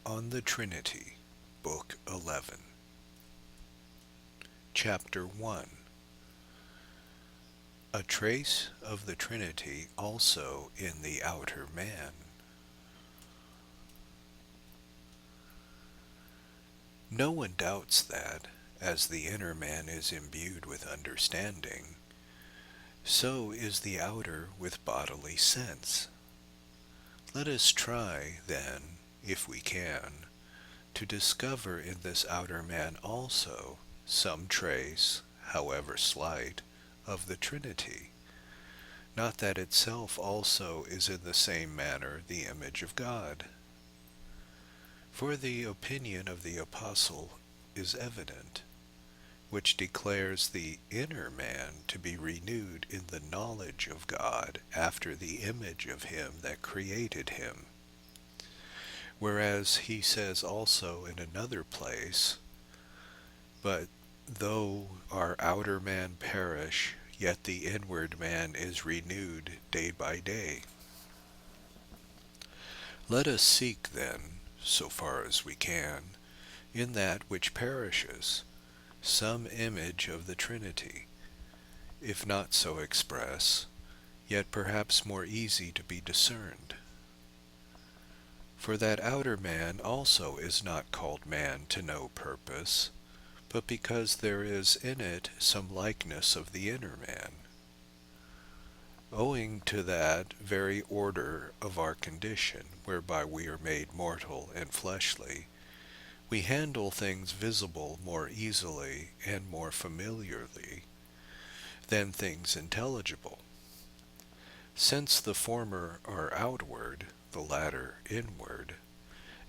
On the Trinity, Book 11. Chapter 1. A trace of the Trinity also in the outer man. No one doubts that, as the inner man is imbued with understanding, so is the outer with bodily sense. Let us try, then, if we can, to discover in this outer man also some trace, however slight, of the Trinity, not that itself also is in the same manner the image of God. For the opinion of the Apostle is evident, which declares the inner man to be renewed in the knowledge of God after the image of him that created him. Whereas he says also in another place, "But though our outer man perish, yet the inward man is renewed day by day." Let us seek then, so far as we can, in that which perishes, some image of the Trinity, if not so express, yet perhaps more easy to be discerned. For that outer man also is not called man to no purpose, but because there is in it some likeness of the inner man. Owing to that very order of our condition, whereby we are made mortal and fleshly, we handle things visible more easily and more familiarly than things intelligible. Since the former are outward, the latter inward,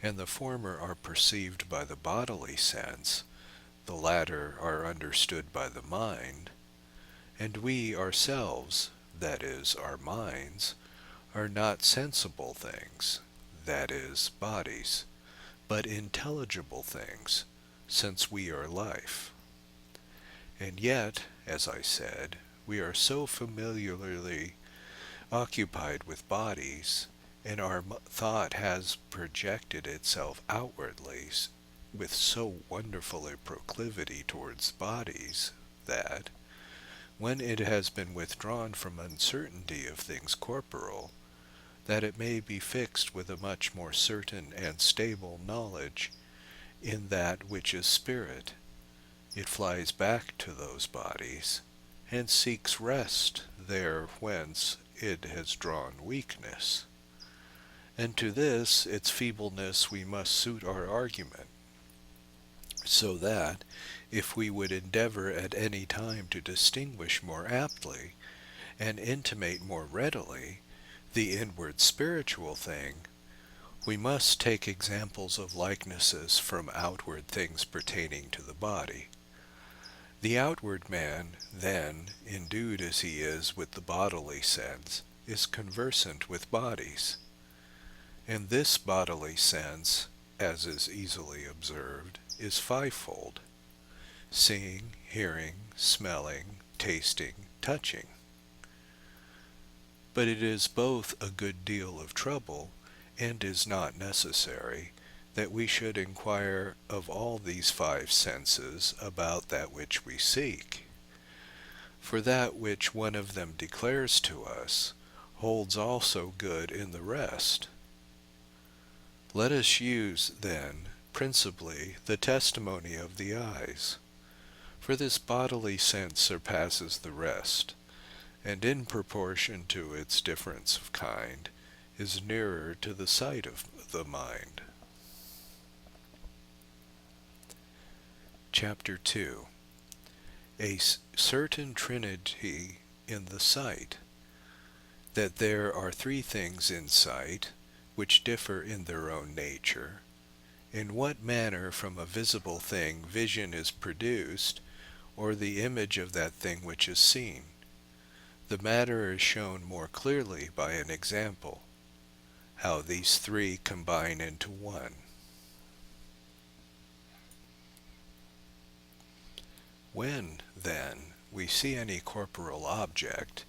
and the former are perceived by the bodily sense, the latter are understood by the mind, and we ourselves, that is, our minds, are not sensible things, that is, bodies, but intelligible things, since we are life. And yet, as I said, we are so familiarly occupied with bodies, and our thought has projected itself outwardly with so wonderful a proclivity towards bodies, that, when it has been withdrawn from uncertainty of things corporal, that it may be fixed with a much more certain and stable knowledge in that which is spirit, it flies back to those bodies, and seeks rest there whence it has drawn weakness. And to this its feebleness we must suit our argument, so that, if we would endeavor at any time to distinguish more aptly, and intimate more readily, the inward spiritual thing, we must take examples of likenesses from outward things pertaining to the body. The outward man, then, endued as he is with the bodily sense, is conversant with bodies. And this bodily sense, as is easily observed, is fivefold: seeing, hearing, smelling, tasting, touching. But it is both a good deal of trouble, and is not necessary, that we should inquire of all these five senses about that which we seek. For that which one of them declares to us holds also good in the rest. Let us use, then, principally the testimony of the eyes, for this bodily sense surpasses the rest, and in proportion to its difference of kind, is nearer to the sight of the mind. Chapter 2. A certain Trinity in the sight, that there are three things in sight, which differ in their own nature, in what manner from a visible thing vision is produced, or the image of that thing which is seen. The matter is shown more clearly by an example, how these three combine into one. When, then, we see any corporal object,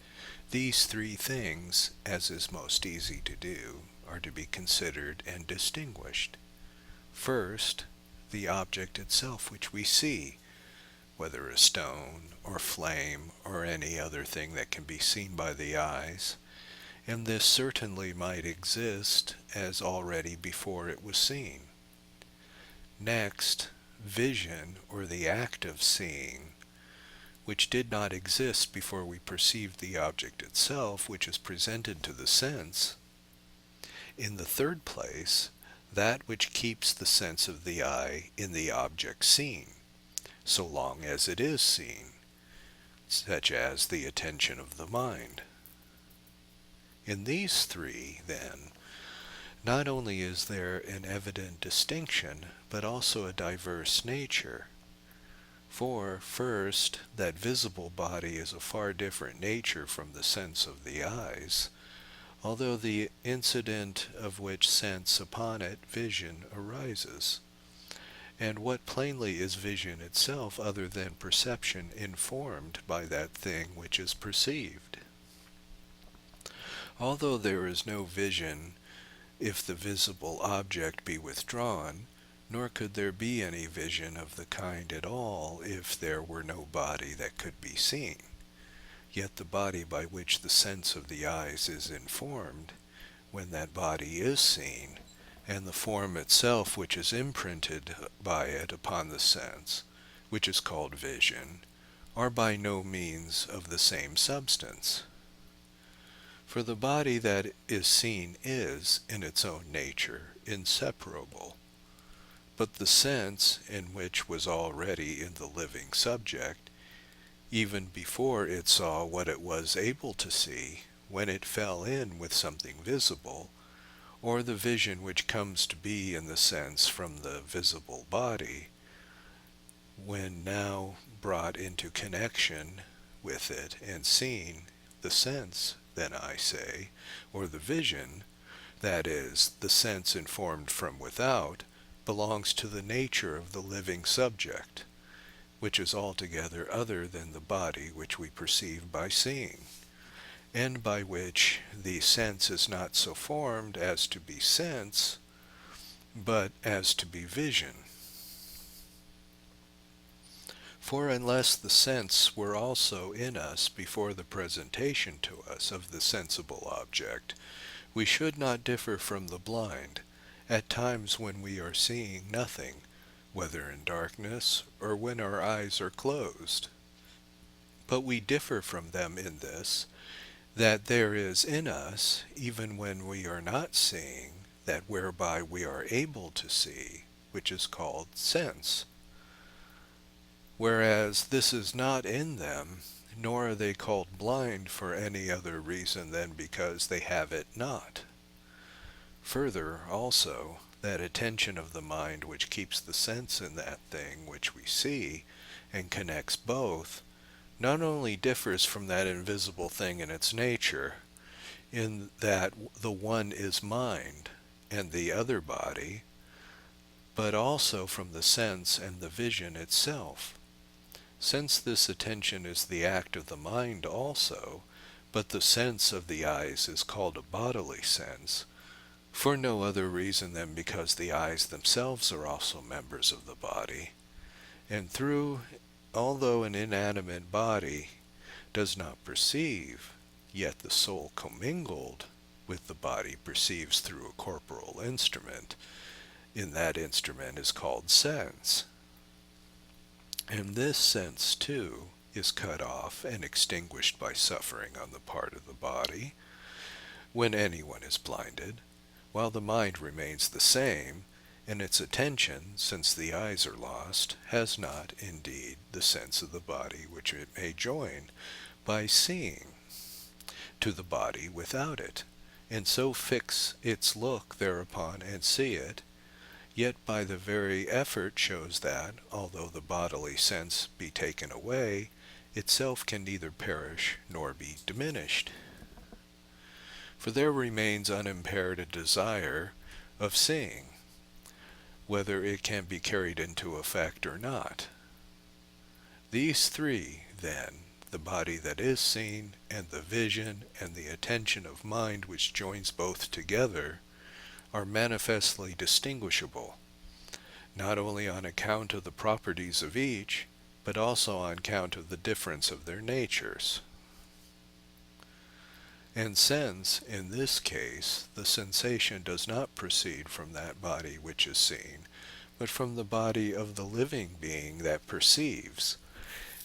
these three things, as is most easy to do, are to be considered and distinguished. First, the object itself which we see, whether a stone or flame or any other thing that can be seen by the eyes, and this certainly might exist as already before it was seen. Next, vision, or the act of seeing, which did not exist before we perceived the object itself, which is presented to the sense. In the third place, that which keeps the sense of the eye in the object seen, so long as it is seen, such as the attention of the mind. In these three, then, not only is there an evident distinction, but also a diverse nature. For, first, that visible body is a far different nature from the sense of the eyes, although the incident of which sense upon it, vision, arises. And what plainly is vision itself other than perception informed by that thing which is perceived? Although there is no vision if the visible object be withdrawn, nor could there be any vision of the kind at all if there were no body that could be seen. Yet the body by which the sense of the eyes is informed, when that body is seen, and the form itself which is imprinted by it upon the sense, which is called vision, are by no means of the same substance. For the body that is seen is, in its own nature, inseparable, but the sense, in which was already in the living subject, even before it saw what it was able to see, when it fell in with something visible, or the vision which comes to be in the sense from the visible body, when now brought into connection with it and seen, the sense, then I say, or the vision, that is, the sense informed from without, belongs to the nature of the living subject, which is altogether other than the body which we perceive by seeing, and by which the sense is not so formed as to be sense, but as to be vision. For unless the sense were also in us before the presentation to us of the sensible object, we should not differ from the blind, at times when we are seeing nothing, whether in darkness or when our eyes are closed. But we differ from them in this, that there is in us, even when we are not seeing, that whereby we are able to see, which is called sense. Whereas this is not in them, nor are they called blind for any other reason than because they have it not. Further, also, that attention of the mind which keeps the sense in that thing which we see, and connects both, not only differs from that invisible thing in its nature, in that the one is mind, and the other body, but also from the sense and the vision itself. Since this attention is the act of the mind also, but the sense of the eyes is called a bodily sense, for no other reason than because the eyes themselves are also members of the body, and although an inanimate body does not perceive, yet the soul commingled with the body perceives through a corporal instrument, and that instrument is called sense. And this sense, too, is cut off and extinguished by suffering on the part of the body, when anyone is blinded, while the mind remains the same, and its attention, since the eyes are lost, has not, indeed, the sense of the body which it may join, by seeing, to the body without it, and so fix its look thereupon and see it, yet by the very effort shows that, although the bodily sense be taken away, itself can neither perish nor be diminished. For there remains unimpaired a desire of seeing, whether it can be carried into effect or not. These three, then, the body that is seen, and the vision, and the attention of mind which joins both together, are manifestly distinguishable, not only on account of the properties of each, but also on account of the difference of their natures. And since, in this case, the sensation does not proceed from that body which is seen, but from the body of the living being that perceives,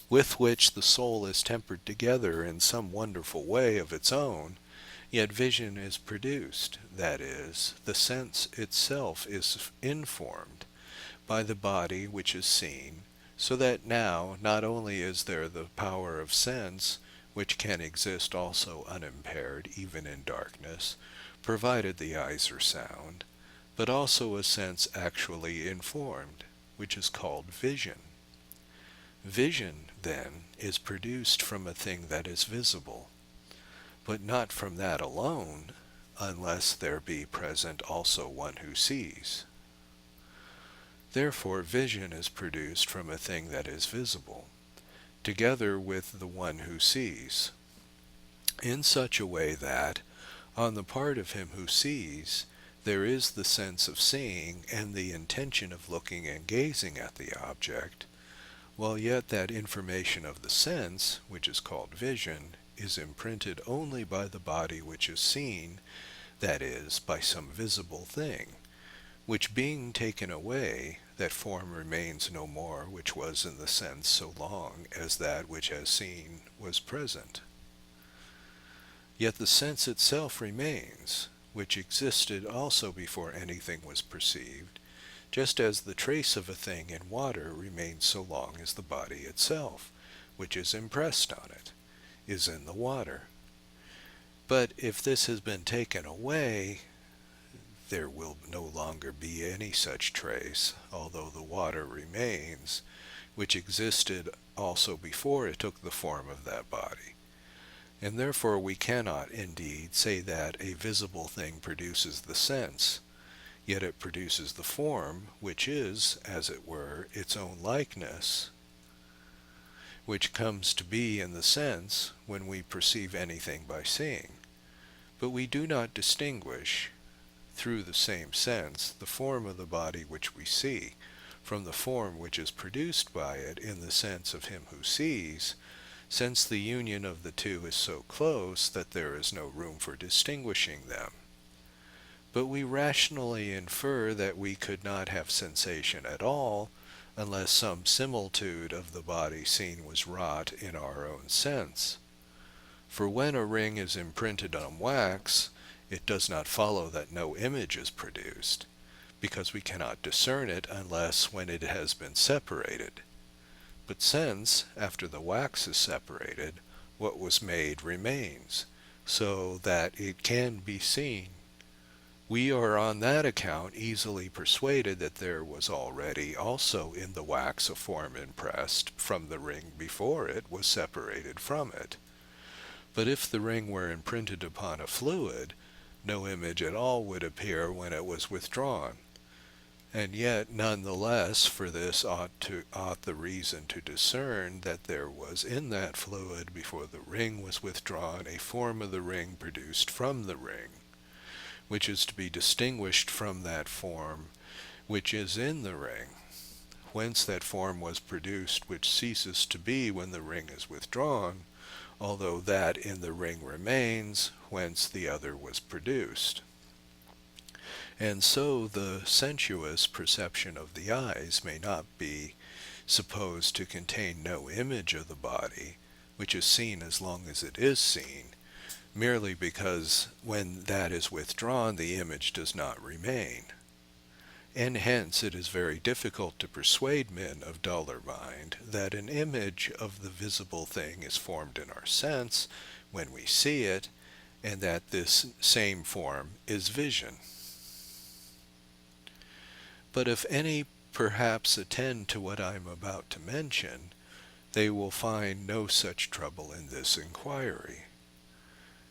with which the soul is tempered together in some wonderful way of its own, yet vision is produced, that is, the sense itself is informed by the body which is seen, so that now not only is there the power of sense, which can exist also unimpaired even in darkness, provided the eyes are sound, but also a sense actually informed, which is called vision. Vision, then, is produced from a thing that is visible, but not from that alone, unless there be present also one who sees. Therefore vision is produced from a thing that is visible, together with the one who sees, in such a way that, on the part of him who sees, there is the sense of seeing and the intention of looking and gazing at the object, while yet that information of the sense, which is called vision, is imprinted only by the body which is seen, that is, by some visible thing, which being taken away, that form remains no more which was in the sense so long as that which as seen was present. Yet the sense itself remains, which existed also before anything was perceived, just as the trace of a thing in water remains so long as the body itself, which is impressed on it, is in the water. But if this has been taken away, there will no longer be any such trace, although the water remains, which existed also before it took the form of that body. And therefore we cannot, indeed, say that a visible thing produces the sense, yet it produces the form, which is, as it were, its own likeness, which comes to be in the sense when we perceive anything by seeing. But we do not distinguish, through the same sense, the form of the body which we see, from the form which is produced by it in the sense of him who sees, since the union of the two is so close that there is no room for distinguishing them. But we rationally infer that we could not have sensation at all, unless some similitude of the body seen was wrought in our own sense. For when a ring is imprinted on wax, it does not follow that no image is produced, because we cannot discern it unless when it has been separated. But since, after the wax is separated, what was made remains, so that it can be seen, we are on that account easily persuaded that there was already also in the wax a form impressed from the ring before it was separated from it. But if the ring were imprinted upon a fluid, no image at all would appear when it was withdrawn. And yet, none the less, for this ought the reason to discern that there was in that fluid before the ring was withdrawn a form of the ring produced from the ring, which is to be distinguished from that form which is in the ring, whence that form was produced which ceases to be when the ring is withdrawn, although that in the ring remains, whence the other was produced. And so the sensuous perception of the eyes may not be supposed to contain no image of the body, which is seen as long as it is seen, merely because when that is withdrawn the image does not remain. And hence it is very difficult to persuade men of duller mind that an image of the visible thing is formed in our sense when we see it, and that this same form is vision. But if any perhaps attend to what I am about to mention, they will find no such trouble in this inquiry.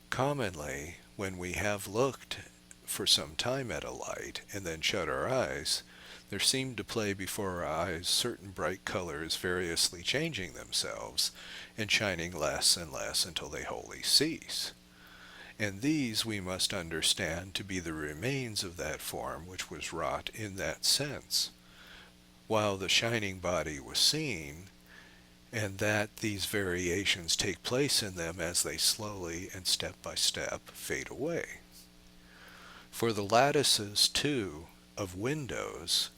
Commonly, when we have looked for some time at a light, and then shut our eyes, there seem to play before our eyes certain bright colors variously changing themselves, and shining less and less until they wholly cease. And these we must understand to be the remains of that form which was wrought in that sense. while the shining body was seen, and that these variations take place in them as they slowly and step by step fade away. For the lattices, too, of windows,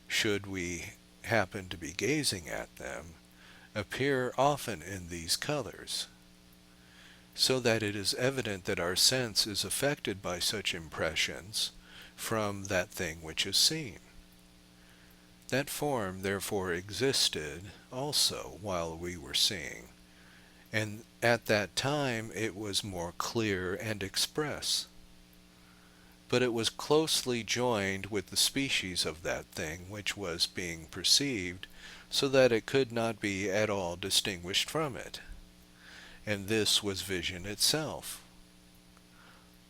should we happen to be gazing at them, appear often in these colors, so that it is evident that our sense is affected by such impressions from that thing which is seen. That form therefore existed also while we were seeing, and at that time it was more clear and express. But it was closely joined with the species of that thing which was being perceived, so that it could not be at all distinguished from it. And this was vision itself.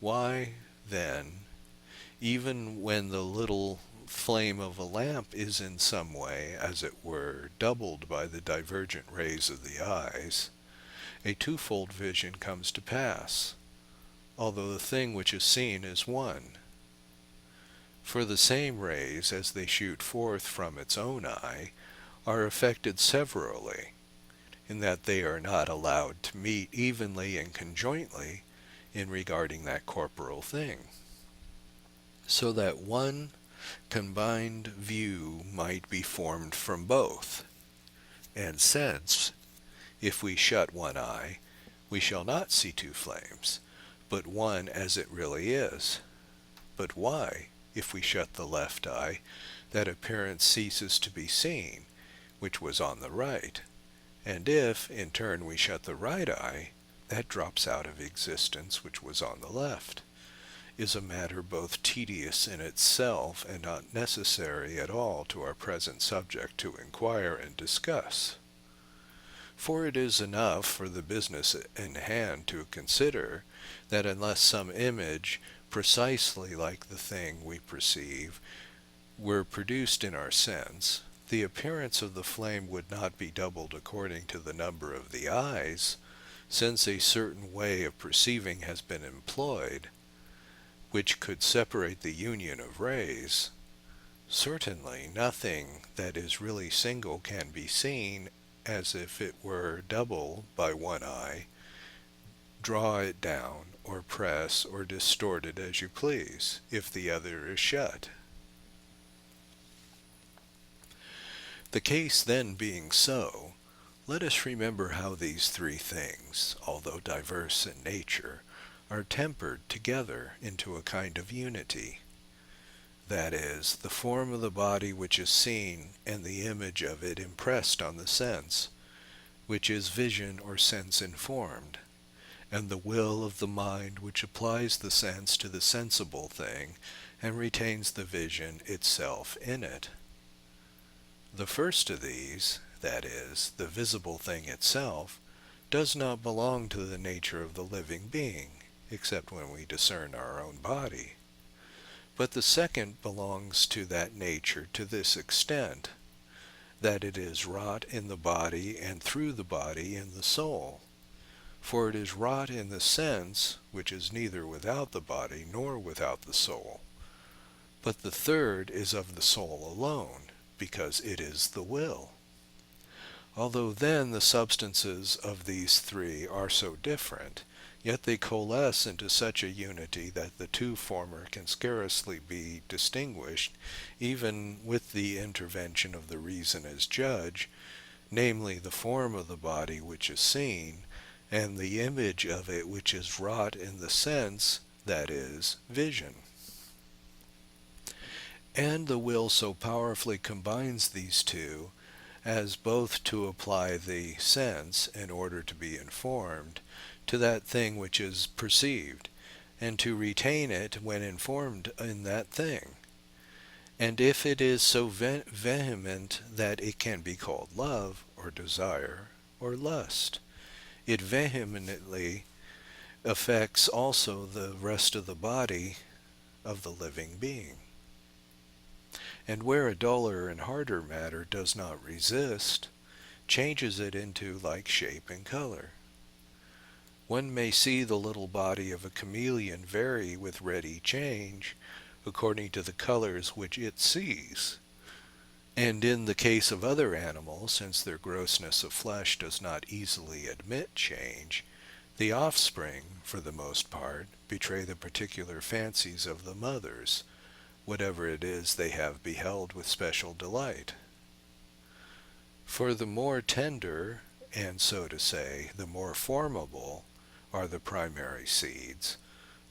Why, then, even when the little flame of a lamp is in some way, as it were, doubled by the divergent rays of the eyes, a twofold vision comes to pass, although the thing which is seen is one. For the same rays, as they shoot forth from its own eye, are affected severally, in that they are not allowed to meet evenly and conjointly in regarding that corporal thing, so that one combined view might be formed from both. And since, if we shut one eye, we shall not see two flames, but one as it really is. But why, if we shut the left eye, that appearance ceases to be seen, which was on the right, and if, in turn, we shut the right eye, that drops out of existence which was on the left, is a matter both tedious in itself and not necessary at all to our present subject to inquire and discuss. For it is enough for the business in hand to consider that unless some image precisely like the thing we perceive were produced in our sense, the appearance of the flame would not be doubled according to the number of the eyes, since a certain way of perceiving has been employed, which could separate the union of rays. Certainly nothing that is really single can be seen as if it were double by one eye. Draw it down, or press, or distort it as you please, if the other is shut. The case then being so, let us remember how these three things, although diverse in nature, are tempered together into a kind of unity. That is, the form of the body which is seen, and the image of it impressed on the sense, which is vision or sense informed, and the will of the mind which applies the sense to the sensible thing, and retains the vision itself in it. The first of these, that is, the visible thing itself, does not belong to the nature of the living being, except when we discern our own body. But the second belongs to that nature to this extent, that it is wrought in the body and through the body in the soul. For it is wrought in the sense, which is neither without the body nor without the soul. But the third is of the soul alone, because it is the will. Although then the substances of these three are so different, yet they coalesce into such a unity that the two former can scarcely be distinguished, even with the intervention of the reason as judge, namely the form of the body which is seen, and the image of it which is wrought in the sense, that is, vision. And the will so powerfully combines these two, as both to apply the sense, in order to be informed, to that thing which is perceived, and to retain it when informed in that thing. And if it is so vehement that it can be called love, or desire, or lust, it vehemently affects also the rest of the body of the living being. And where a duller and harder matter does not resist, changes it into like shape and color. One may see the little body of a chameleon vary with ready change, according to the colors which it sees. And in the case of other animals, since their grossness of flesh does not easily admit change, the offspring, for the most part, betray the particular fancies of the mothers, whatever it is they have beheld with special delight. For the more tender, and so to say, the more formable, are the primary seeds,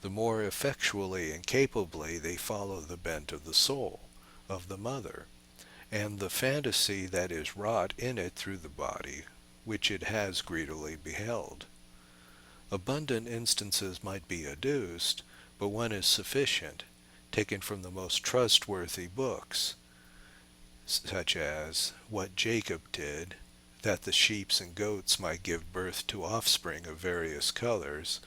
the more effectually and capably they follow the bent of the soul, of the mother, and the fantasy that is wrought in it through the body, which it has greedily beheld. Abundant instances might be adduced, but one is sufficient, taken from the most trustworthy books, such as What Jacob Did, that the sheep and goats might give birth to offspring of various colors,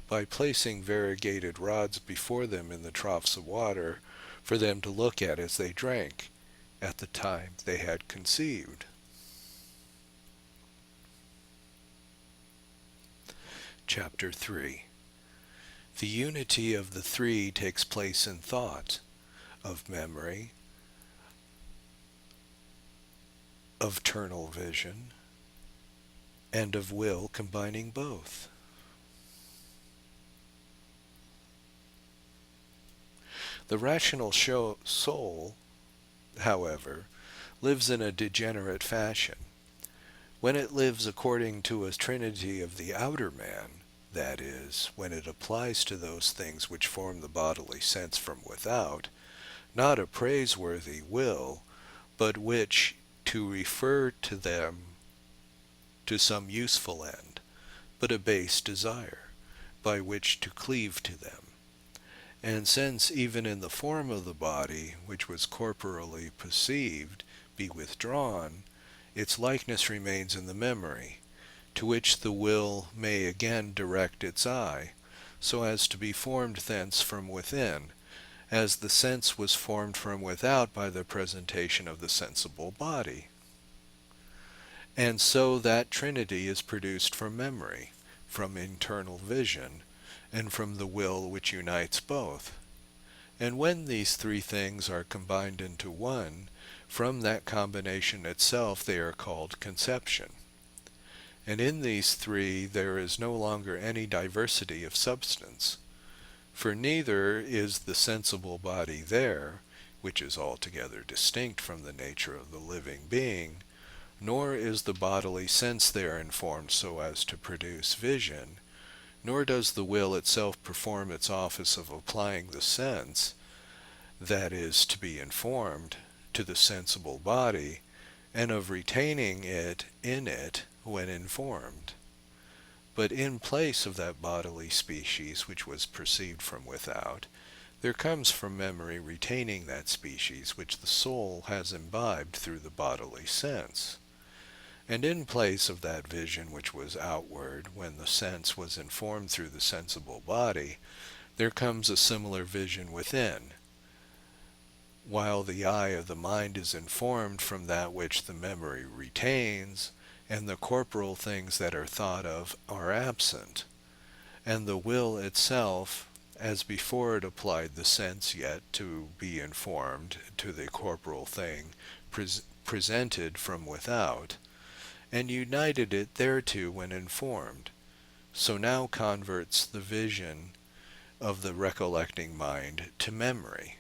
by placing variegated rods before them in the troughs of water, for them to look at as they drank, at the time they had conceived. Chapter 3. The unity of the three takes place in thought, of memory, of eternal vision, and of will, combining both. The rational soul, however, lives in a degenerate fashion. When it lives according to a trinity of the outer man, that is, when it applies to those things which form the bodily sense from without, not a praiseworthy will, but which, to refer to them to some useful end, but a base desire, by which to cleave to them. And since even in the form of the body, which was corporally perceived, be withdrawn, its likeness remains in the memory, to which the will may again direct its eye, so as to be formed thence from within, as the sense was formed from without by the presentation of the sensible body. And so that trinity is produced from memory, from internal vision, and from the will which unites both. And when these three things are combined into one, from that combination itself they are called conception. And in these three there is no longer any diversity of substance, for neither is the sensible body there, which is altogether distinct from the nature of the living being, nor is the bodily sense there informed so as to produce vision, nor does the will itself perform its office of applying the sense, that is to be informed, to the sensible body, and of retaining it in it when informed. But in place of that bodily species which was perceived from without, there comes from memory retaining that species which the soul has imbibed through the bodily sense. And in place of that vision which was outward, when the sense was informed through the sensible body, there comes a similar vision within, while the eye of the mind is informed from that which the memory retains, and the corporal things that are thought of are absent, and the will itself, as before it applied the sense yet to be informed to the corporal thing presented from without, and united it thereto when informed, so now converts the vision of the recollecting mind to memory,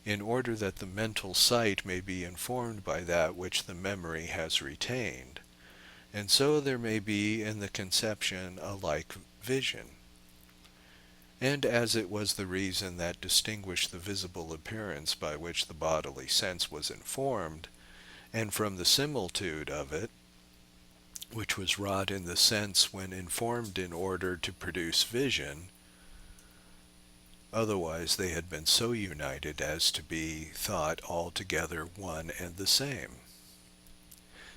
in order that the mental sight may be informed by that which the memory has retained, and so there may be in the conception a like vision. And as it was the reason that distinguished the visible appearance by which the bodily sense was informed, and from the similitude of it, which was wrought in the sense when informed in order to produce vision, otherwise they had been so united as to be thought altogether one and the same.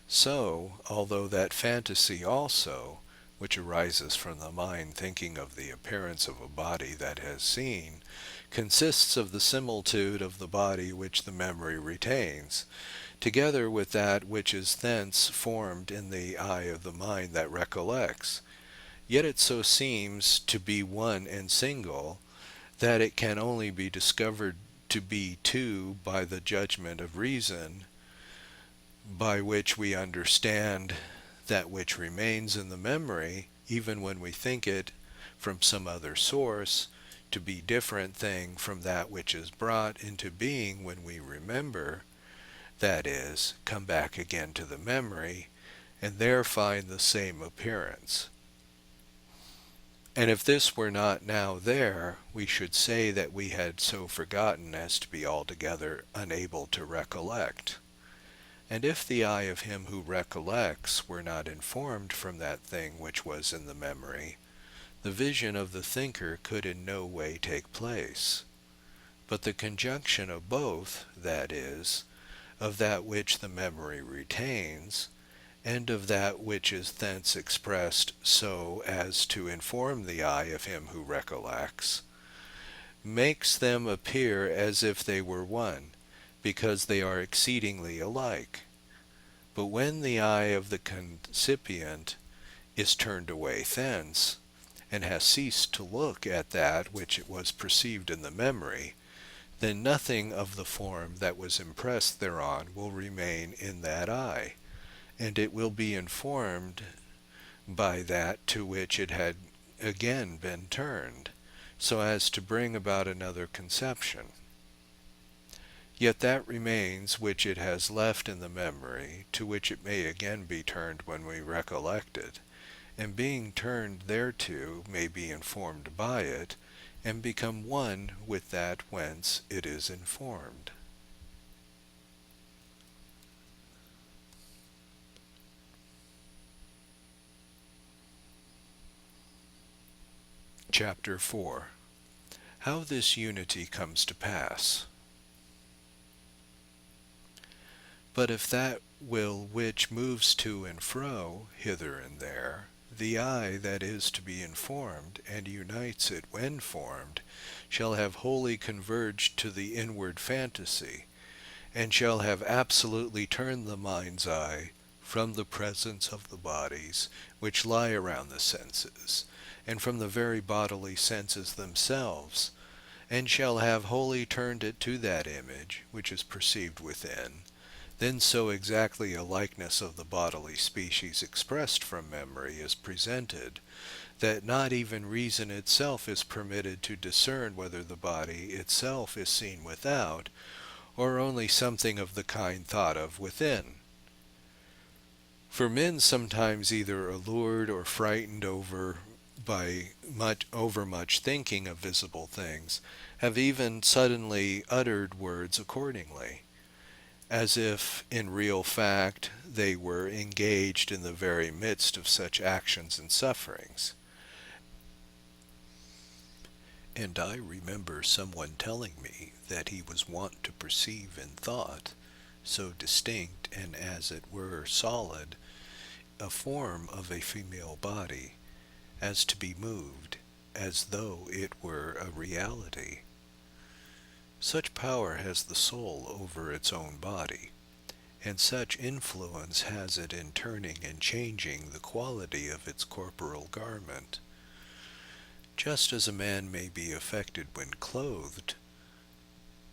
So, although that fantasy also, which arises from the mind thinking of the appearance of a body that has seen, consists of the similitude of the body which the memory retains, together with that which is thence formed in the eye of the mind that recollects, yet it so seems to be one and single, that it can only be discovered to be two by the judgment of reason, by which we understand that which remains in the memory, even when we think it from some other source, to be different thing from that which is brought into being when we remember, that is, come back again to the memory, and there find the same appearance. And if this were not now there, we should say that we had so forgotten as to be altogether unable to recollect. And if the eye of him who recollects were not informed from that thing which was in the memory, the vision of the thinker could in no way take place. But the conjunction of both, that is, of that which the memory retains, and of that which is thence expressed so as to inform the eye of him who recollects, makes them appear as if they were one, because they are exceedingly alike. But when the eye of the concipient is turned away thence, and has ceased to look at that which it was perceived in the memory, then nothing of the form that was impressed thereon will remain in that eye, and it will be informed by that to which it had again been turned, so as to bring about another conception. Yet that remains which it has left in the memory, to which it may again be turned when we recollect it, and being turned thereto may be informed by it, and become one with that whence it is informed. Chapter 4. How this unity comes to pass. But if that will which moves to and fro, hither and there, the eye that is to be informed, and unites it when formed, shall have wholly converged to the inward fantasy, and shall have absolutely turned the mind's eye from the presence of the bodies which lie around the senses, and from the very bodily senses themselves, and shall have wholly turned it to that image which is perceived within, then so exactly a likeness of the bodily species expressed from memory is presented, that not even reason itself is permitted to discern whether the body itself is seen without, or only something of the kind thought of within. For men sometimes either allured or frightened by overmuch thinking of visible things, have even suddenly uttered words accordingly, as if in real fact they were engaged in the very midst of such actions and sufferings. And I remember someone telling me that he was wont to perceive in thought, so distinct and as it were solid, a form of a female body, as to be moved, as though it were a reality. Such power has the soul over its own body, and such influence has it in turning and changing the quality of its corporal garment. Just as a man may be affected when clothed,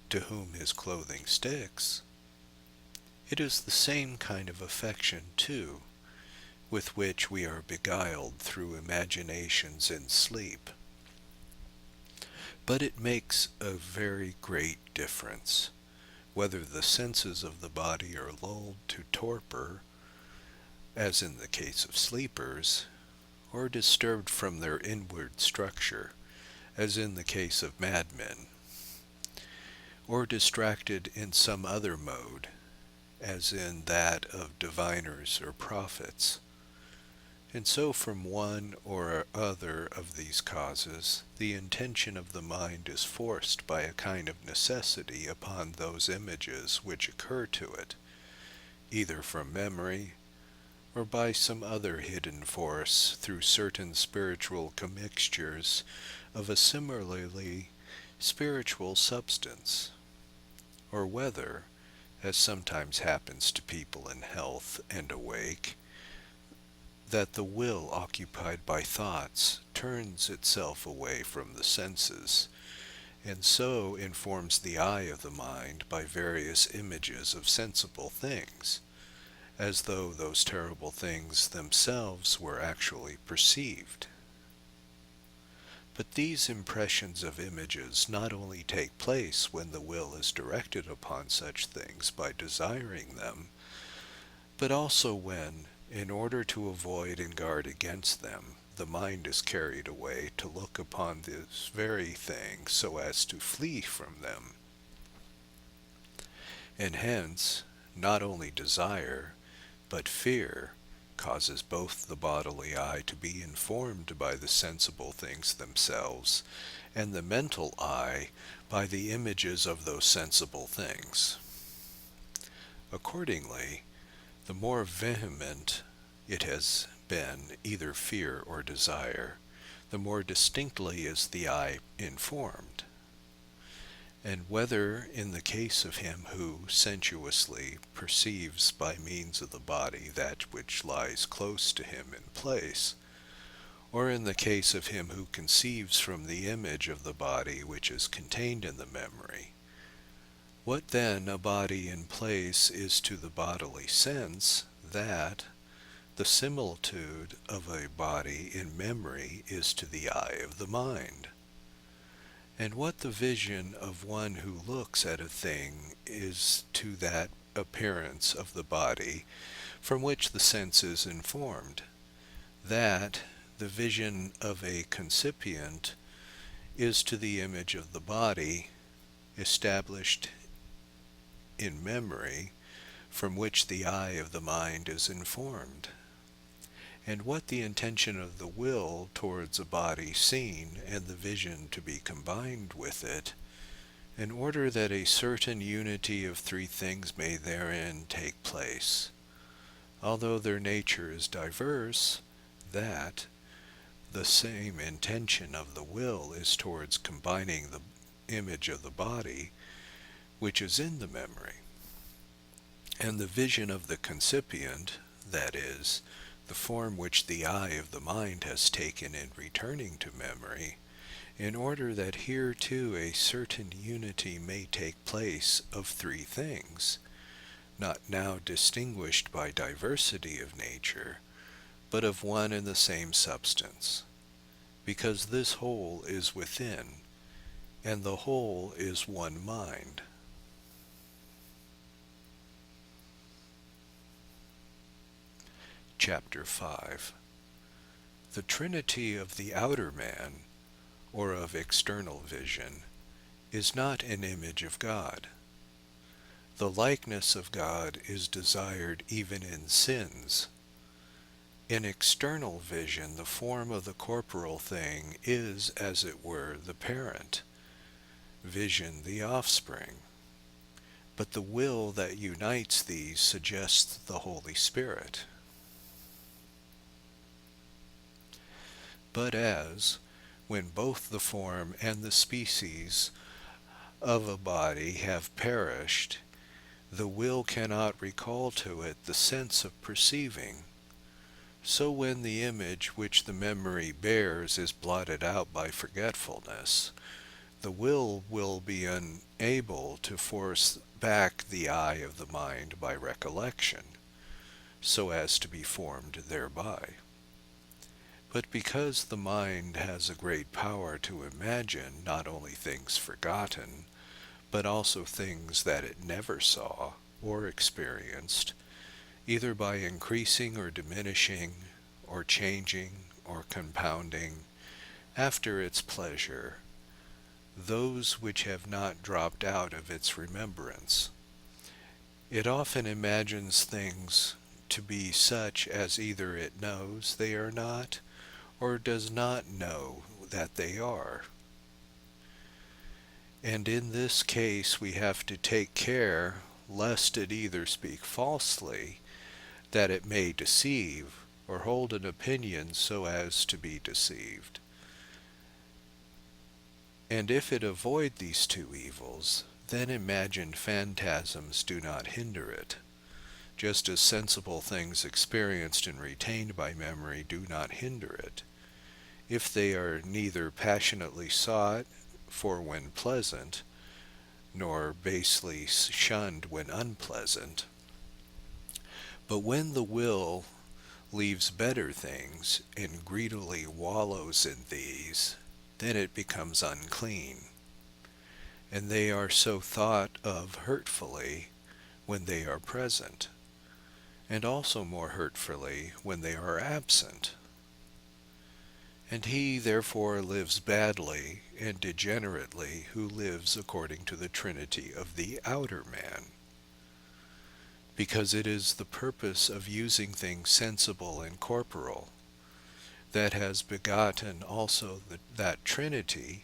to whom his clothing sticks, it is the same kind of affection, too, with which we are beguiled through imaginations in sleep. But it makes a very great difference whether the senses of the body are lulled to torpor, as in the case of sleepers, or disturbed from their inward structure, as in the case of madmen, or distracted in some other mode, as in that of diviners or prophets. And so from one or other of these causes, the intention of the mind is forced by a kind of necessity upon those images which occur to it, either from memory, or by some other hidden force through certain spiritual commixtures of a similarly spiritual substance, or whether, as sometimes happens to people in health and awake, that the will occupied by thoughts turns itself away from the senses, and so informs the eye of the mind by various images of sensible things, as though those terrible things themselves were actually perceived. But these impressions of images not only take place when the will is directed upon such things by desiring them, but also when, in order to avoid and guard against them, the mind is carried away to look upon this very thing so as to flee from them. And hence, not only desire, but fear causes both the bodily eye to be informed by the sensible things themselves, and the mental eye by the images of those sensible things. Accordingly, the more vehement it has been, either fear or desire, the more distinctly is the eye informed. And whether in the case of him who sensuously perceives by means of the body that which lies close to him in place, or in the case of him who conceives from the image of the body which is contained in the memory, what then a body in place is to the bodily sense, that the similitude of a body in memory is to the eye of the mind. And what the vision of one who looks at a thing is to that appearance of the body from which the sense is informed, that the vision of a concipient is to the image of the body established in memory from which the eye of the mind is informed. And what the intention of the will towards a body seen and the vision to be combined with it, in order that a certain unity of three things may therein take place, although their nature is diverse, that the same intention of the will is towards combining the image of the body which is in the memory, and the vision of the concipient, that is, the form which the eye of the mind has taken in returning to memory, in order that here too a certain unity may take place of three things, not now distinguished by diversity of nature, but of one and the same substance, because this whole is within, and the whole is one mind. Chapter 5. The Trinity of the outer man, or of external vision, is not an image of God. The likeness of God is desired even in sins. In external vision, the form of the corporal thing is, as it were, the parent, vision the offspring. But the will that unites these suggests the Holy Spirit. But as, when both the form and the species of a body have perished, the will cannot recall to it the sense of perceiving, so when the image which the memory bears is blotted out by forgetfulness, the will be unable to force back the eye of the mind by recollection, so as to be formed thereby. But because the mind has a great power to imagine not only things forgotten, but also things that it never saw or experienced, either by increasing or diminishing, or changing or compounding, after its pleasure, those which have not dropped out of its remembrance, it often imagines things to be such as either it knows they are not, or does not know that they are. And in this case we have to take care lest it either speak falsely, that it may deceive, or hold an opinion so as to be deceived. And if it avoid these two evils, then imagined phantasms do not hinder it, just as sensible things experienced and retained by memory do not hinder it, if they are neither passionately sought for when pleasant, nor basely shunned when unpleasant, But when the will leaves better things and greedily wallows in these, then it becomes unclean, and they are so thought of hurtfully when they are present, and also more hurtfully when they are absent. And he therefore lives badly and degenerately who lives according to the Trinity of the outer man, because it is the purpose of using things sensible and corporal that has begotten also that Trinity,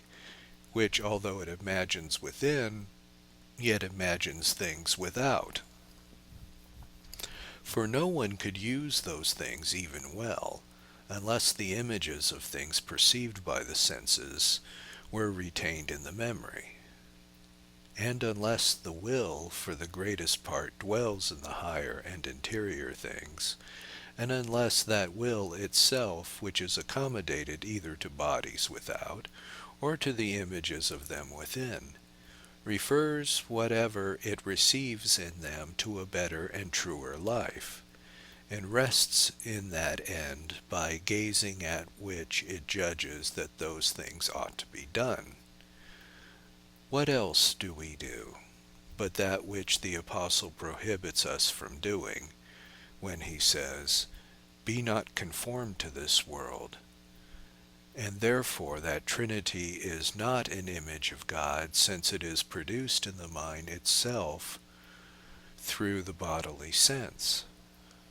which, although it imagines within, yet imagines things without. For no one could use those things even well, unless the images of things perceived by the senses were retained in the memory, and unless the will for the greatest part dwells in the higher and interior things, and unless that will itself, which is accommodated either to bodies without, or to the images of them within, refers whatever it receives in them to a better and truer life, and rests in that end by gazing at which it judges that those things ought to be done. What else do we do but that which the Apostle prohibits us from doing, when he says, "Be not conformed to this world"? And therefore that Trinity is not an image of God, since it is produced in the mind itself through the bodily sense,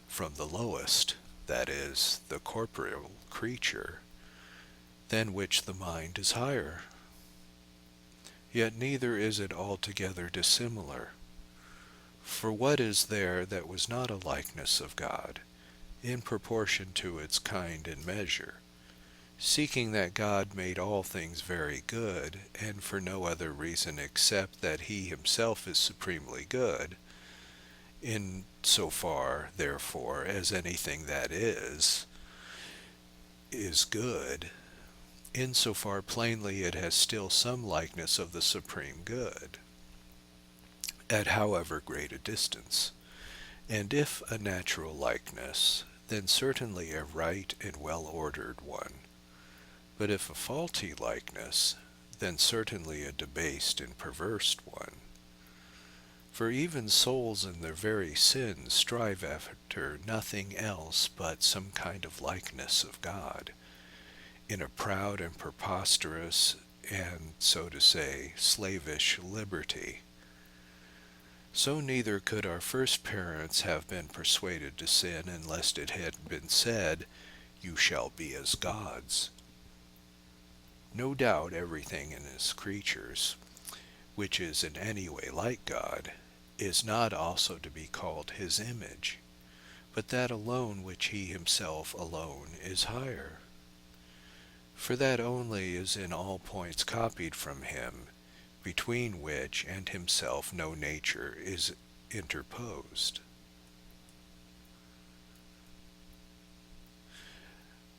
from the lowest, that is, the corporeal creature, than which the mind is higher. Yet neither is it altogether dissimilar. For what is there that was not a likeness of God, in proportion to its kind and measure, seeking that God made all things very good, and for no other reason except that he himself is supremely good, in so far, therefore, as anything that is good, in so far plainly it has still some likeness of the supreme good, at however great a distance. And if a natural likeness, then certainly a right and well-ordered one. But if a faulty likeness, then certainly a debased and perverse one. For even souls in their very sins strive after nothing else but some kind of likeness of God, in a proud and preposterous and, so to say, slavish liberty. So neither could our first parents have been persuaded to sin unless it had been said, "You shall be as gods." No doubt everything in his creatures, which is in any way like God, is not also to be called his image, but that alone which he himself alone is higher. For that only is in all points copied from him, between which and himself no nature is interposed.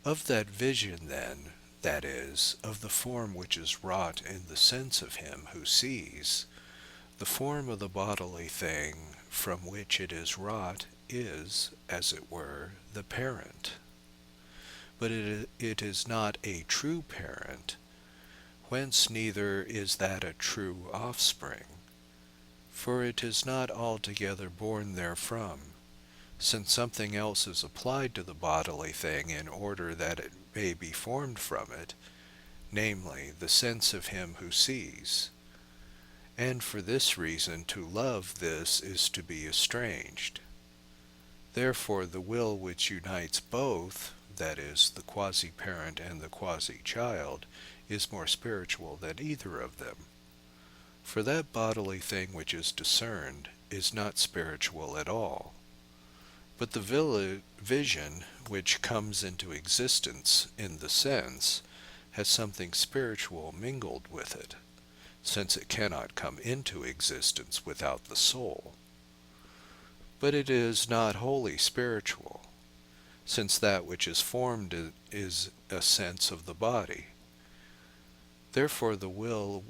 Of that vision, then, that is, of the form which is wrought in the sense of him who sees, the form of the bodily thing from which it is wrought is, as it were, the parent. But it is not a true parent, whence neither is that a true offspring, for it is not altogether born therefrom, since something else is applied to the bodily thing in order that it may be formed from it, namely, the sense of him who sees. And for this reason to love this is to be estranged. Therefore the will which unites both, that is, the quasi-parent and the quasi-child, is more spiritual than either of them. For that bodily thing which is discerned is not spiritual at all. But the vision which comes into existence in the sense has something spiritual mingled with it, since it cannot come into existence without the soul. But it is not wholly spiritual, since that which is formed is a sense of the body. Therefore the will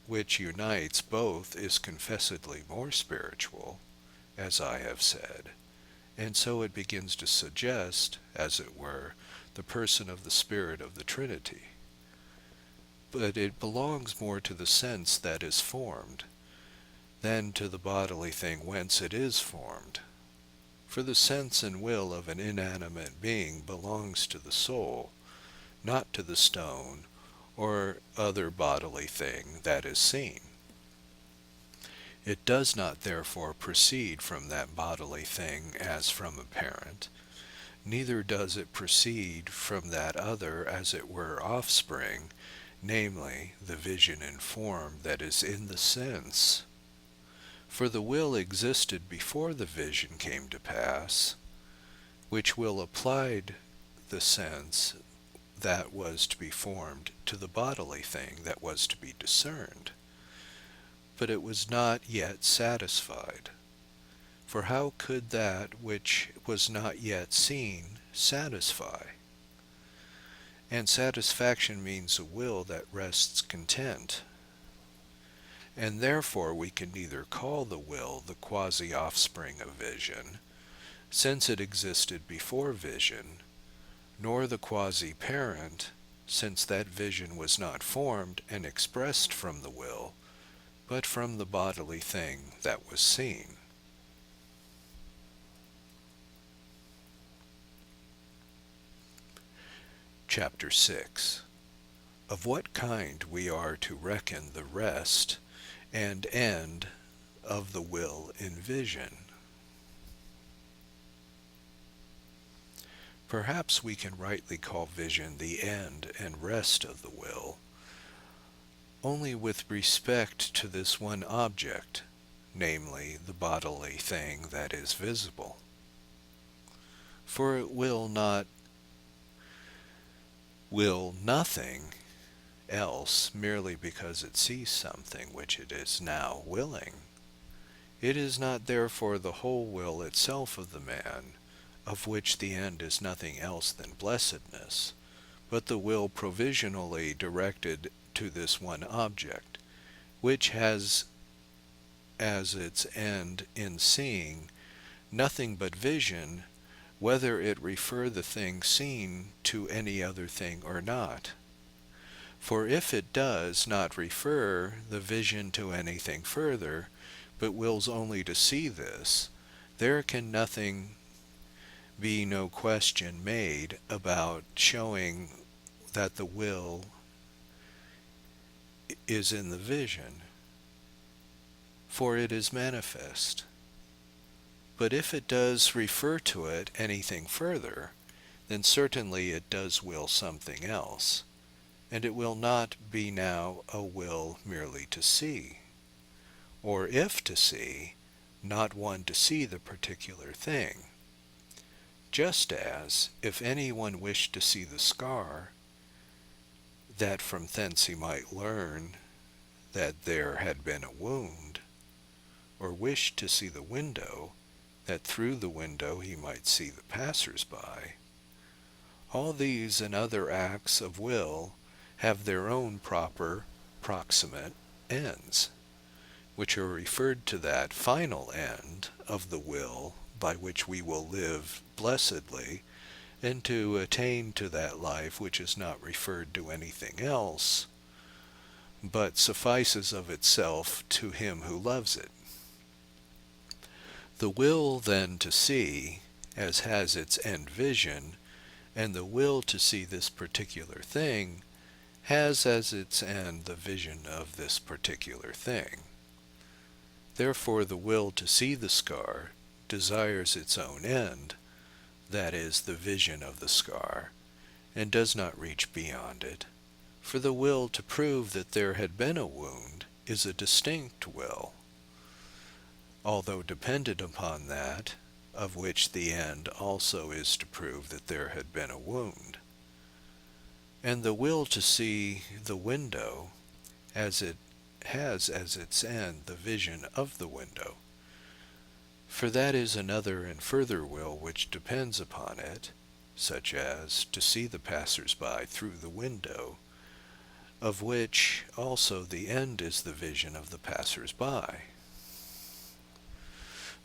which unites both is confessedly more spiritual, as I have said, and so it begins to suggest, as it were, the person of the Spirit of the Trinity. But it belongs more to the sense that is formed than to the bodily thing whence it is formed. For the sense and will of an inanimate being belongs to the soul, not to the stone or other bodily thing that is seen. It does not therefore proceed from that bodily thing as from a parent, neither does it proceed from that other as it were offspring, namely, the vision and form that is in the sense. For the will existed before the vision came to pass, which will applied the sense that was to be formed to the bodily thing that was to be discerned. But it was not yet satisfied. For how could that which was not yet seen satisfy? And satisfaction means a will that rests content. And therefore we can neither call the will the quasi-offspring of vision, since it existed before vision, nor the quasi-parent, since that vision was not formed and expressed from the will, but from the bodily thing that was seen. Chapter 6. Of what kind we are to reckon the rest and end of the will in vision. Perhaps we can rightly call vision the end and rest of the will, only with respect to this one object, namely the bodily thing that is visible. For it will nothing else merely because it sees something which it is now willing. It is not therefore the whole will itself of the man, of which the end is nothing else than blessedness, but the will provisionally directed to this one object, which has as its end in seeing nothing but vision, whether it refer the thing seen to any other thing or not. For if it does not refer the vision to anything further, but wills only to see this, there can be no question made about showing that the will is in the vision, for it is manifest. But if it does refer to it anything further, then certainly it does will something else, and it will not be now a will merely to see, or if to see, not one to see the particular thing. Just as, if any one wished to see the scar, that from thence he might learn that there had been a wound, or wished to see the window, that through the window he might see the passers-by, all these and other acts of will have their own proper proximate ends, which are referred to that final end of the will by which we will live blessedly, and to attain to that life which is not referred to anything else, but suffices of itself to him who loves it. The will then to see, as has its end vision, and the will to see this particular thing, has as its end the vision of this particular thing. Therefore the will to see the scar desires its own end, that is, the vision of the scar, and does not reach beyond it. For the will to prove that there had been a wound is a distinct will, although dependent upon that, of which the end also is to prove that there had been a wound. And the will to see the window, as it has as its end the vision of the window, for that is another and further will which depends upon it, such as to see the passers-by through the window, of which also the end is the vision of the passers-by.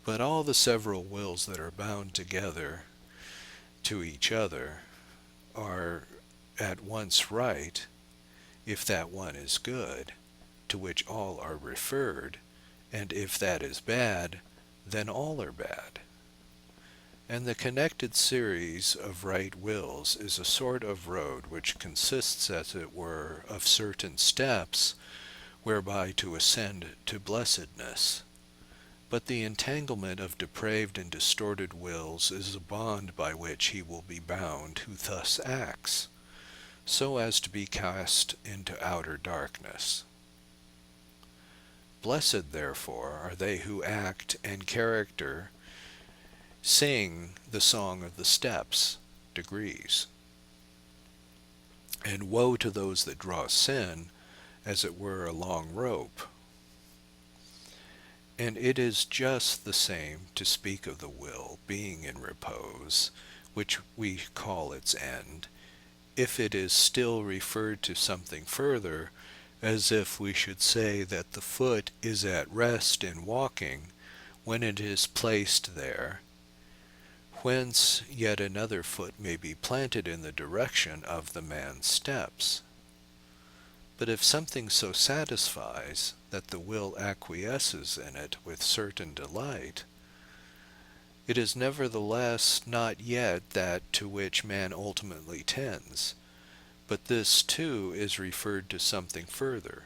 But all the several wills that are bound together to each other are at once right, if that one is good, to which all are referred, and if that is bad, then all are bad. And the connected series of right wills is a sort of road which consists, as it were, of certain steps whereby to ascend to blessedness. But the entanglement of depraved and distorted wills is a bond by which he will be bound who thus acts, so as to be cast into outer darkness. Blessed, therefore, are they who act and character sing the song of the steps, degrees. And woe to those that draw sin, as it were a long rope. And it is just the same to speak of the will being in repose, which we call its end, if it is still referred to something further, as if we should say that the foot is at rest in walking when it is placed there, whence yet another foot may be planted in the direction of the man's steps. But if something so satisfies that the will acquiesces in it with certain delight, it is nevertheless not yet that to which man ultimately tends, but this too is referred to something further,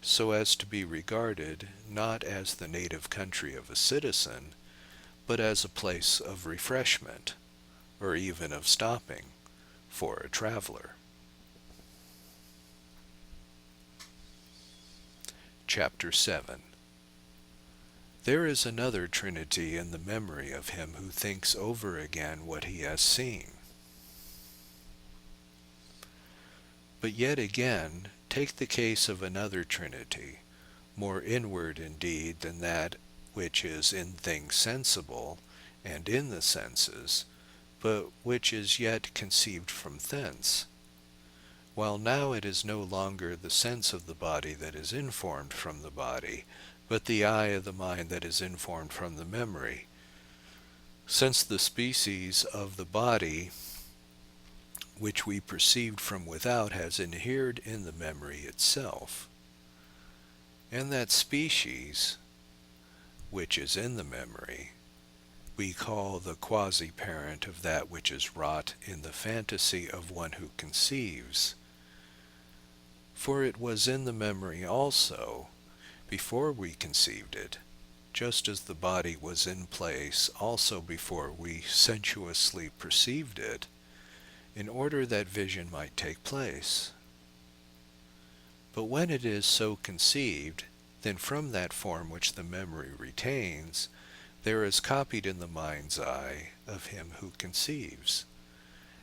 so as to be regarded not as the native country of a citizen, but as a place of refreshment, or even of stopping, for a traveler. Chapter 7. There is another Trinity in the memory of him who thinks over again what he has seen. But yet again, take the case of another Trinity, more inward indeed than that which is in things sensible and in the senses, but which is yet conceived from thence. While now it is no longer the sense of the body that is informed from the body, but the eye of the mind that is informed from the memory, since the species of the body which we perceived from without has inhered in the memory itself. And that species, which is in the memory, we call the quasi-parent of that which is wrought in the fantasy of one who conceives. For it was in the memory also, before we conceived it, just as the body was in place also before we sensuously perceived it, in order that vision might take place. But when it is so conceived, then from that form which the memory retains, there is copied in the mind's eye of him who conceives,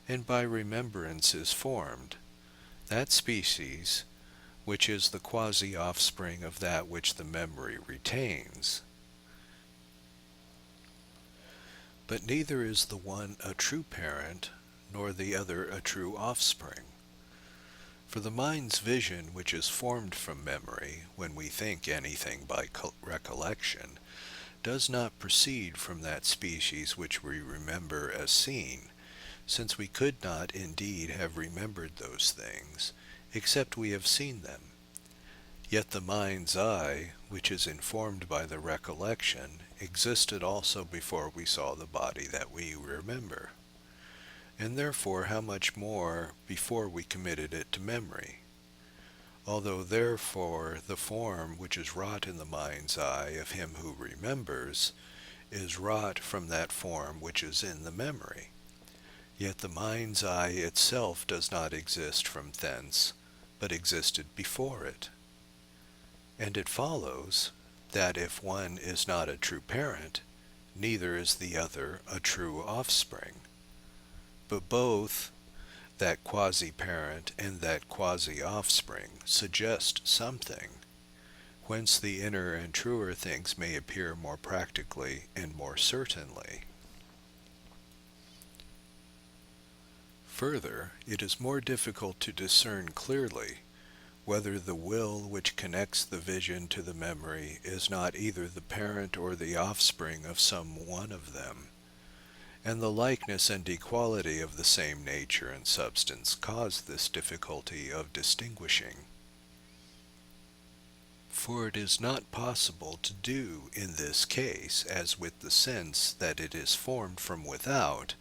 and by remembrance is formed, that species, which is the quasi-offspring of that which the memory retains. But neither is the one a true parent, nor the other a true offspring. For the mind's vision, which is formed from memory, when we think anything by recollection, does not proceed from that species which we remember as seen, since we could not indeed have remembered those things, except we have seen them. Yet the mind's eye, which is informed by the recollection, existed also before we saw the body that we remember. And therefore how much more before we committed it to memory? Although therefore the form which is wrought in the mind's eye of him who remembers is wrought from that form which is in the memory, yet the mind's eye itself does not exist from thence, but existed before it. And it follows that if one is not a true parent, neither is the other a true offspring. But both that quasi-parent and that quasi-offspring suggest something, whence the inner and truer things may appear more practically and more certainly. Further, it is more difficult to discern clearly whether the will which connects the vision to the memory is not either the parent or the offspring of some one of them, and the likeness and equality of the same nature and substance cause this difficulty of distinguishing. For it is not possible to do in this case as with the sense that it is formed from without,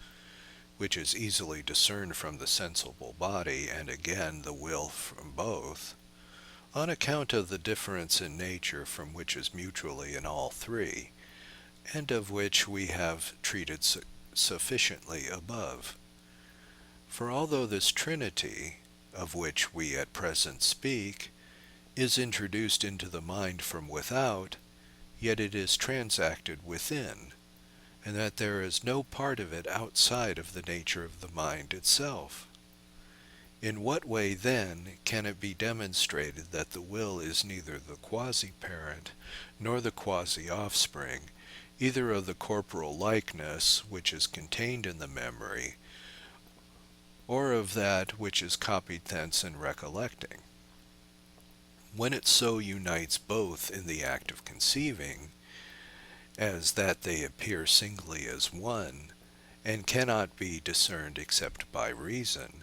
which is easily discerned from the sensible body, and again the will from both, on account of the difference in nature from which is mutually in all three, and of which we have treated sufficiently above. For although this Trinity, of which we at present speak, is introduced into the mind from without, yet it is transacted within, and that there is no part of it outside of the nature of the mind itself. In what way, then, can it be demonstrated that the will is neither the quasi-parent nor the quasi-offspring, either of the corporal likeness which is contained in the memory, or of that which is copied thence in recollecting? When it so unites both in the act of conceiving, as that they appear singly as one, and cannot be discerned except by reason,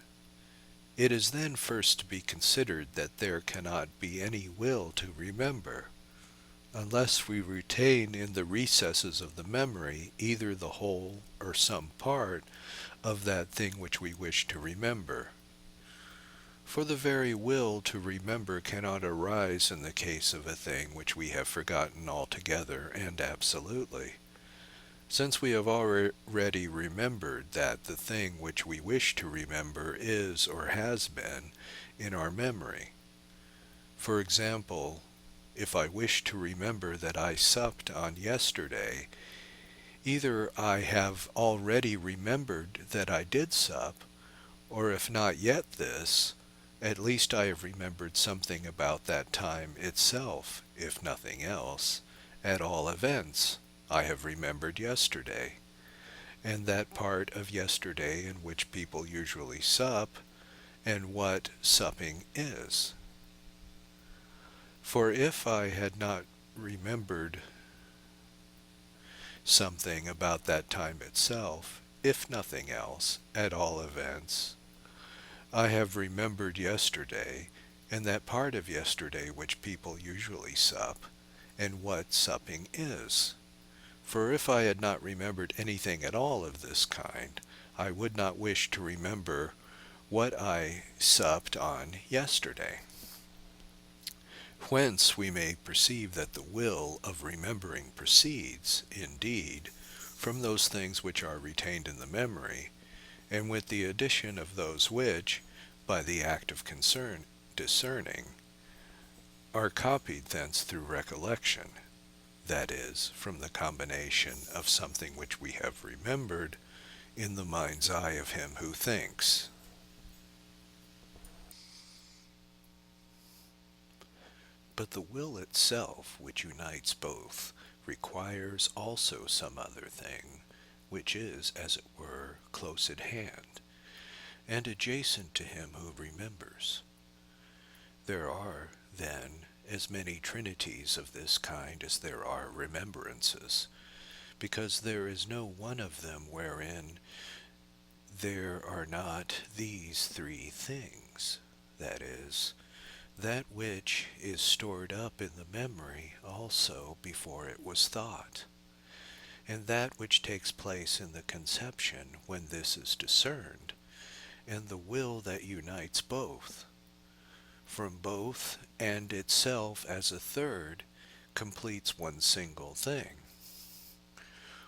it is then first to be considered that there cannot be any will to remember, unless we retain in the recesses of the memory either the whole or some part of that thing which we wish to remember. For the very will to remember cannot arise in the case of a thing which we have forgotten altogether and absolutely, since we have already remembered that the thing which we wish to remember is or has been in our memory. For example, if I wish to remember that I supped on yesterday, either I have already remembered that I did sup, or if not yet this, at least I have remembered something about that time itself, if nothing else. At all events, I have remembered yesterday, and that part of yesterday in which people usually sup, and what supping is. For if I had not remembered something about that time itself, if nothing else, at all events, I have remembered yesterday, and that part of yesterday which people usually sup, and what supping is. For if I had not remembered anything at all of this kind, I would not wish to remember what I supped on yesterday. Whence we may perceive that the will of remembering proceeds, indeed, from those things which are retained in the memory, and with the addition of those which, by the act of discerning, are copied thence through recollection, that is, from the combination of something which we have remembered in the mind's eye of him who thinks. But the will itself, which unites both, requires also some other thing, which is, as it were, close at hand, and adjacent to him who remembers. There are, then, as many trinities of this kind as there are remembrances, because there is no one of them wherein there are not these three things, that is, that which is stored up in the memory also before it was thought, and that which takes place in the conception when this is discerned, and the will that unites both. From both, and itself as a third, completes one single thing.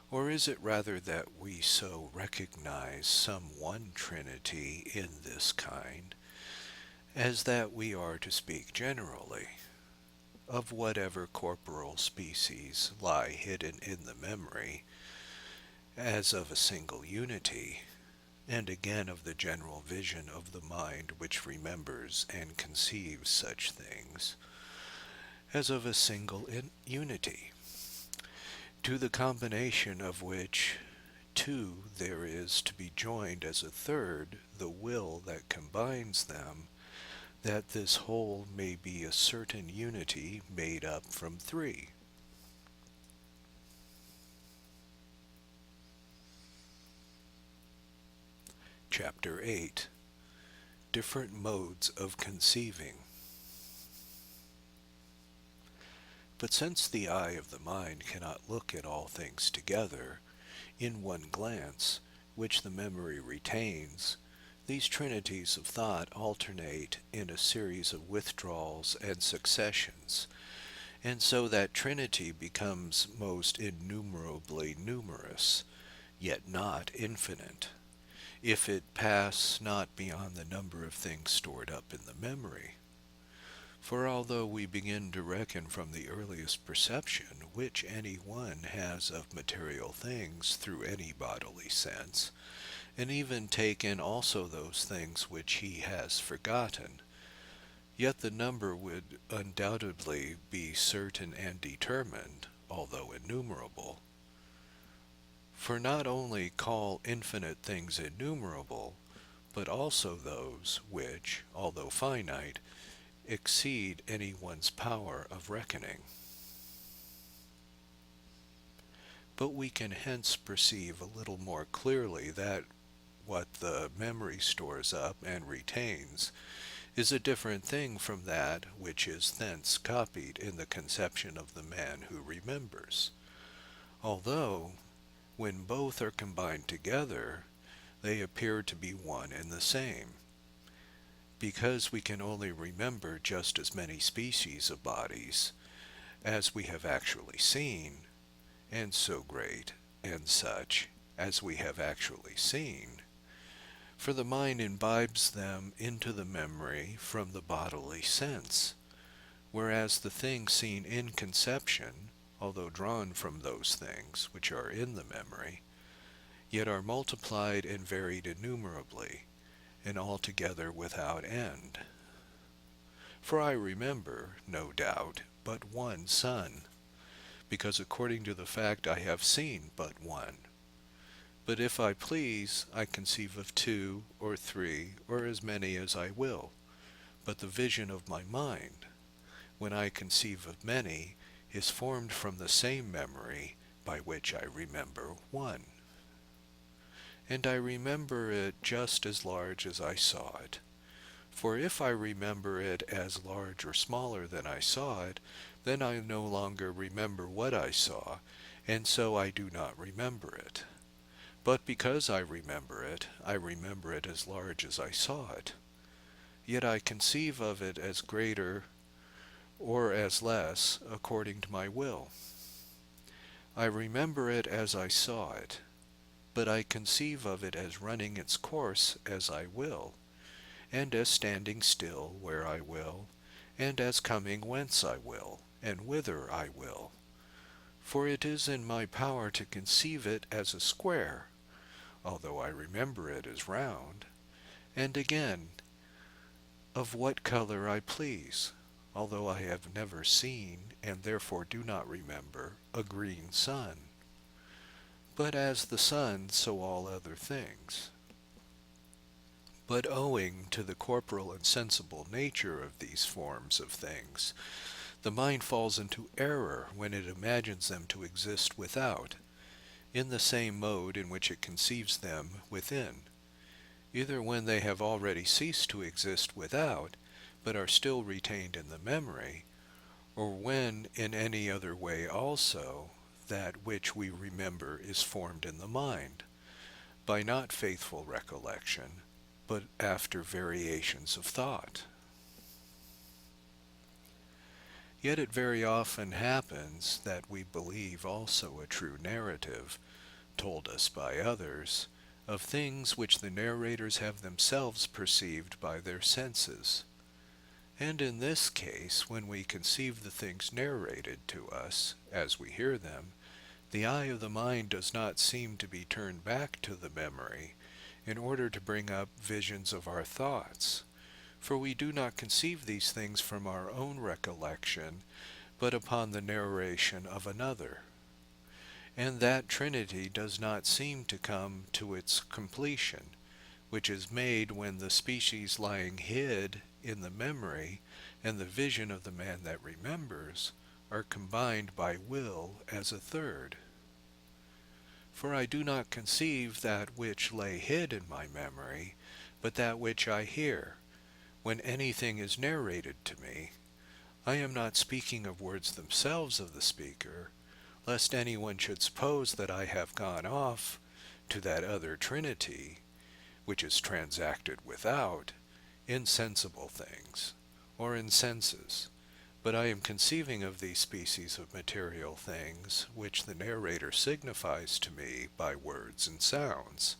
Or is it rather that we so recognize some one Trinity in this kind, as that we are to speak generally, of whatever corporal species lie hidden in the memory, as of a single unity, and again of the general vision of the mind which remembers and conceives such things, as of a single unity, to the combination of which two there is to be joined as a third the will that combines them, that this whole may be a certain unity made up from three. Chapter 8. Different Modes of Conceiving. But since the eye of the mind cannot look at all things together, in one glance, which the memory retains, these trinities of thought alternate in a series of withdrawals and successions, and so that trinity becomes most innumerably numerous, yet not infinite, if it pass not beyond the number of things stored up in the memory. For although we begin to reckon from the earliest perception which any one has of material things through any bodily sense, and even take in also those things which he has forgotten, yet the number would undoubtedly be certain and determined, although innumerable. For not only call infinite things innumerable, but also those which, although finite, exceed any one's power of reckoning. But we can hence perceive a little more clearly that what the memory stores up and retains is a different thing from that which is thence copied in the conception of the man who remembers, although, when both are combined together, they appear to be one and the same, because we can only remember just as many species of bodies as we have actually seen, and so great and such as we have actually seen, for the mind imbibes them into the memory from the bodily sense, whereas the things seen in conception, although drawn from those things which are in the memory, yet are multiplied and varied innumerably, and altogether without end. For I remember, no doubt, but one sun, because according to the fact I have seen but one. But if I please, I conceive of two or three, or as many as I will. But the vision of my mind, when I conceive of many, is formed from the same memory by which I remember one. And I remember it just as large as I saw it. For if I remember it as large or smaller than I saw it, then I no longer remember what I saw, and so I do not remember it. But because I remember it as large as I saw it. Yet I conceive of it as greater or as less according to my will. I remember it as I saw it, but I conceive of it as running its course as I will, and as standing still where I will, and as coming whence I will, and whither I will. For it is in my power to conceive it as a square, although I remember it as round, and again, of what color I please, although I have never seen, and therefore do not remember, a green sun. But as the sun, so all other things. But owing to the corporal and sensible nature of these forms of things, the mind falls into error when it imagines them to exist without, in the same mode in which it conceives them within, either when they have already ceased to exist without, but are still retained in the memory, or when in any other way also that which we remember is formed in the mind, by not faithful recollection, but after variations of thought. Yet it very often happens that we believe also a true narrative, told us by others, of things which the narrators have themselves perceived by their senses. And in this case, when we conceive the things narrated to us, as we hear them, the eye of the mind does not seem to be turned back to the memory in order to bring up visions of our thoughts, for we do not conceive these things from our own recollection, but upon the narration of another. And that trinity does not seem to come to its completion, which is made when the species lying hid in the memory and the vision of the man that remembers are combined by will as a third. For I do not conceive that which lay hid in my memory, but that which I hear, when anything is narrated to me. I am not speaking of words themselves of the speaker, lest anyone should suppose that I have gone off to that other Trinity, which is transacted without, in sensible things, or in senses. But I am conceiving of these species of material things, which the narrator signifies to me by words and sounds,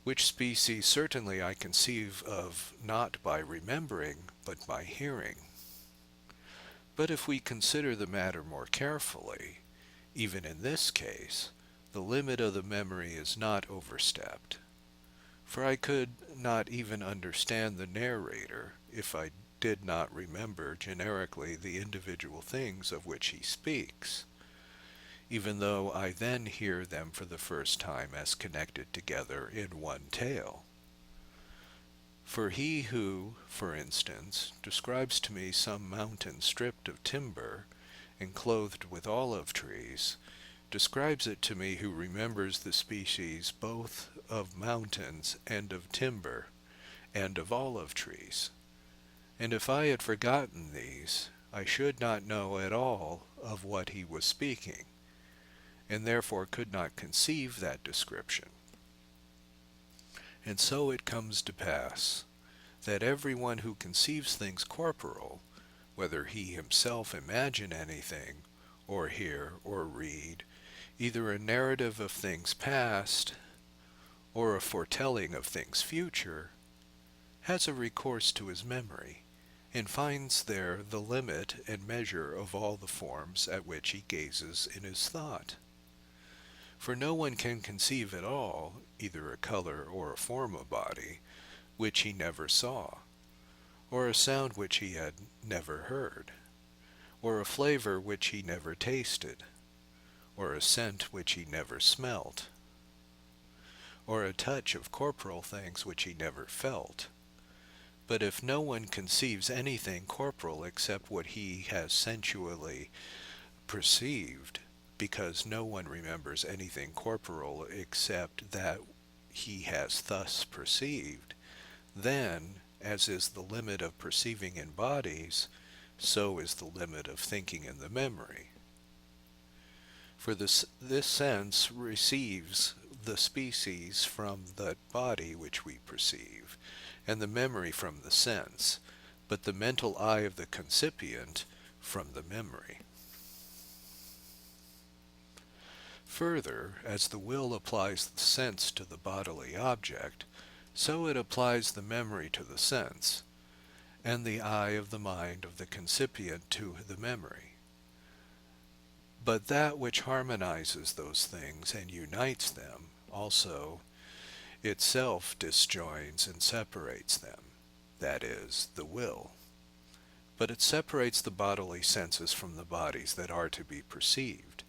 which species certainly I conceive of not by remembering, but by hearing. But if we consider the matter more carefully, even in this case, the limit of the memory is not overstepped. For I could not even understand the narrator if I did not remember generically the individual things of which he speaks, even though I then hear them for the first time as connected together in one tale. For he who, for instance, describes to me some mountain stripped of timber and clothed with olive trees, describes it to me who remembers the species both of mountains and of timber and of olive trees. And if I had forgotten these, I should not know at all of what he was speaking, and therefore could not conceive that description. And so it comes to pass that everyone who conceives things corporal, whether he himself imagine anything, or hear, or read, either a narrative of things past, or a foretelling of things future, has a recourse to his memory, and finds there the limit and measure of all the forms at which he gazes in his thought. For no one can conceive at all, either a color or a form of body, which he never saw, or a sound which he had never heard, or a flavor which he never tasted, or a scent which he never smelt, or a touch of corporal things which he never felt. But if no one conceives anything corporal except what he has sensually perceived, because no one remembers anything corporal except that he has thus perceived, then, as is the limit of perceiving in bodies, so is the limit of thinking in the memory. For this sense receives the species from the body which we perceive, and the memory from the sense, but the mental eye of the concipient from the memory. Further, as the will applies the sense to the bodily object, so it applies the memory to the sense, and the eye of the mind of the concipient to the memory. But that which harmonizes those things and unites them also itself disjoins and separates them, that is, the will. But it separates the bodily senses from the bodies that are to be perceived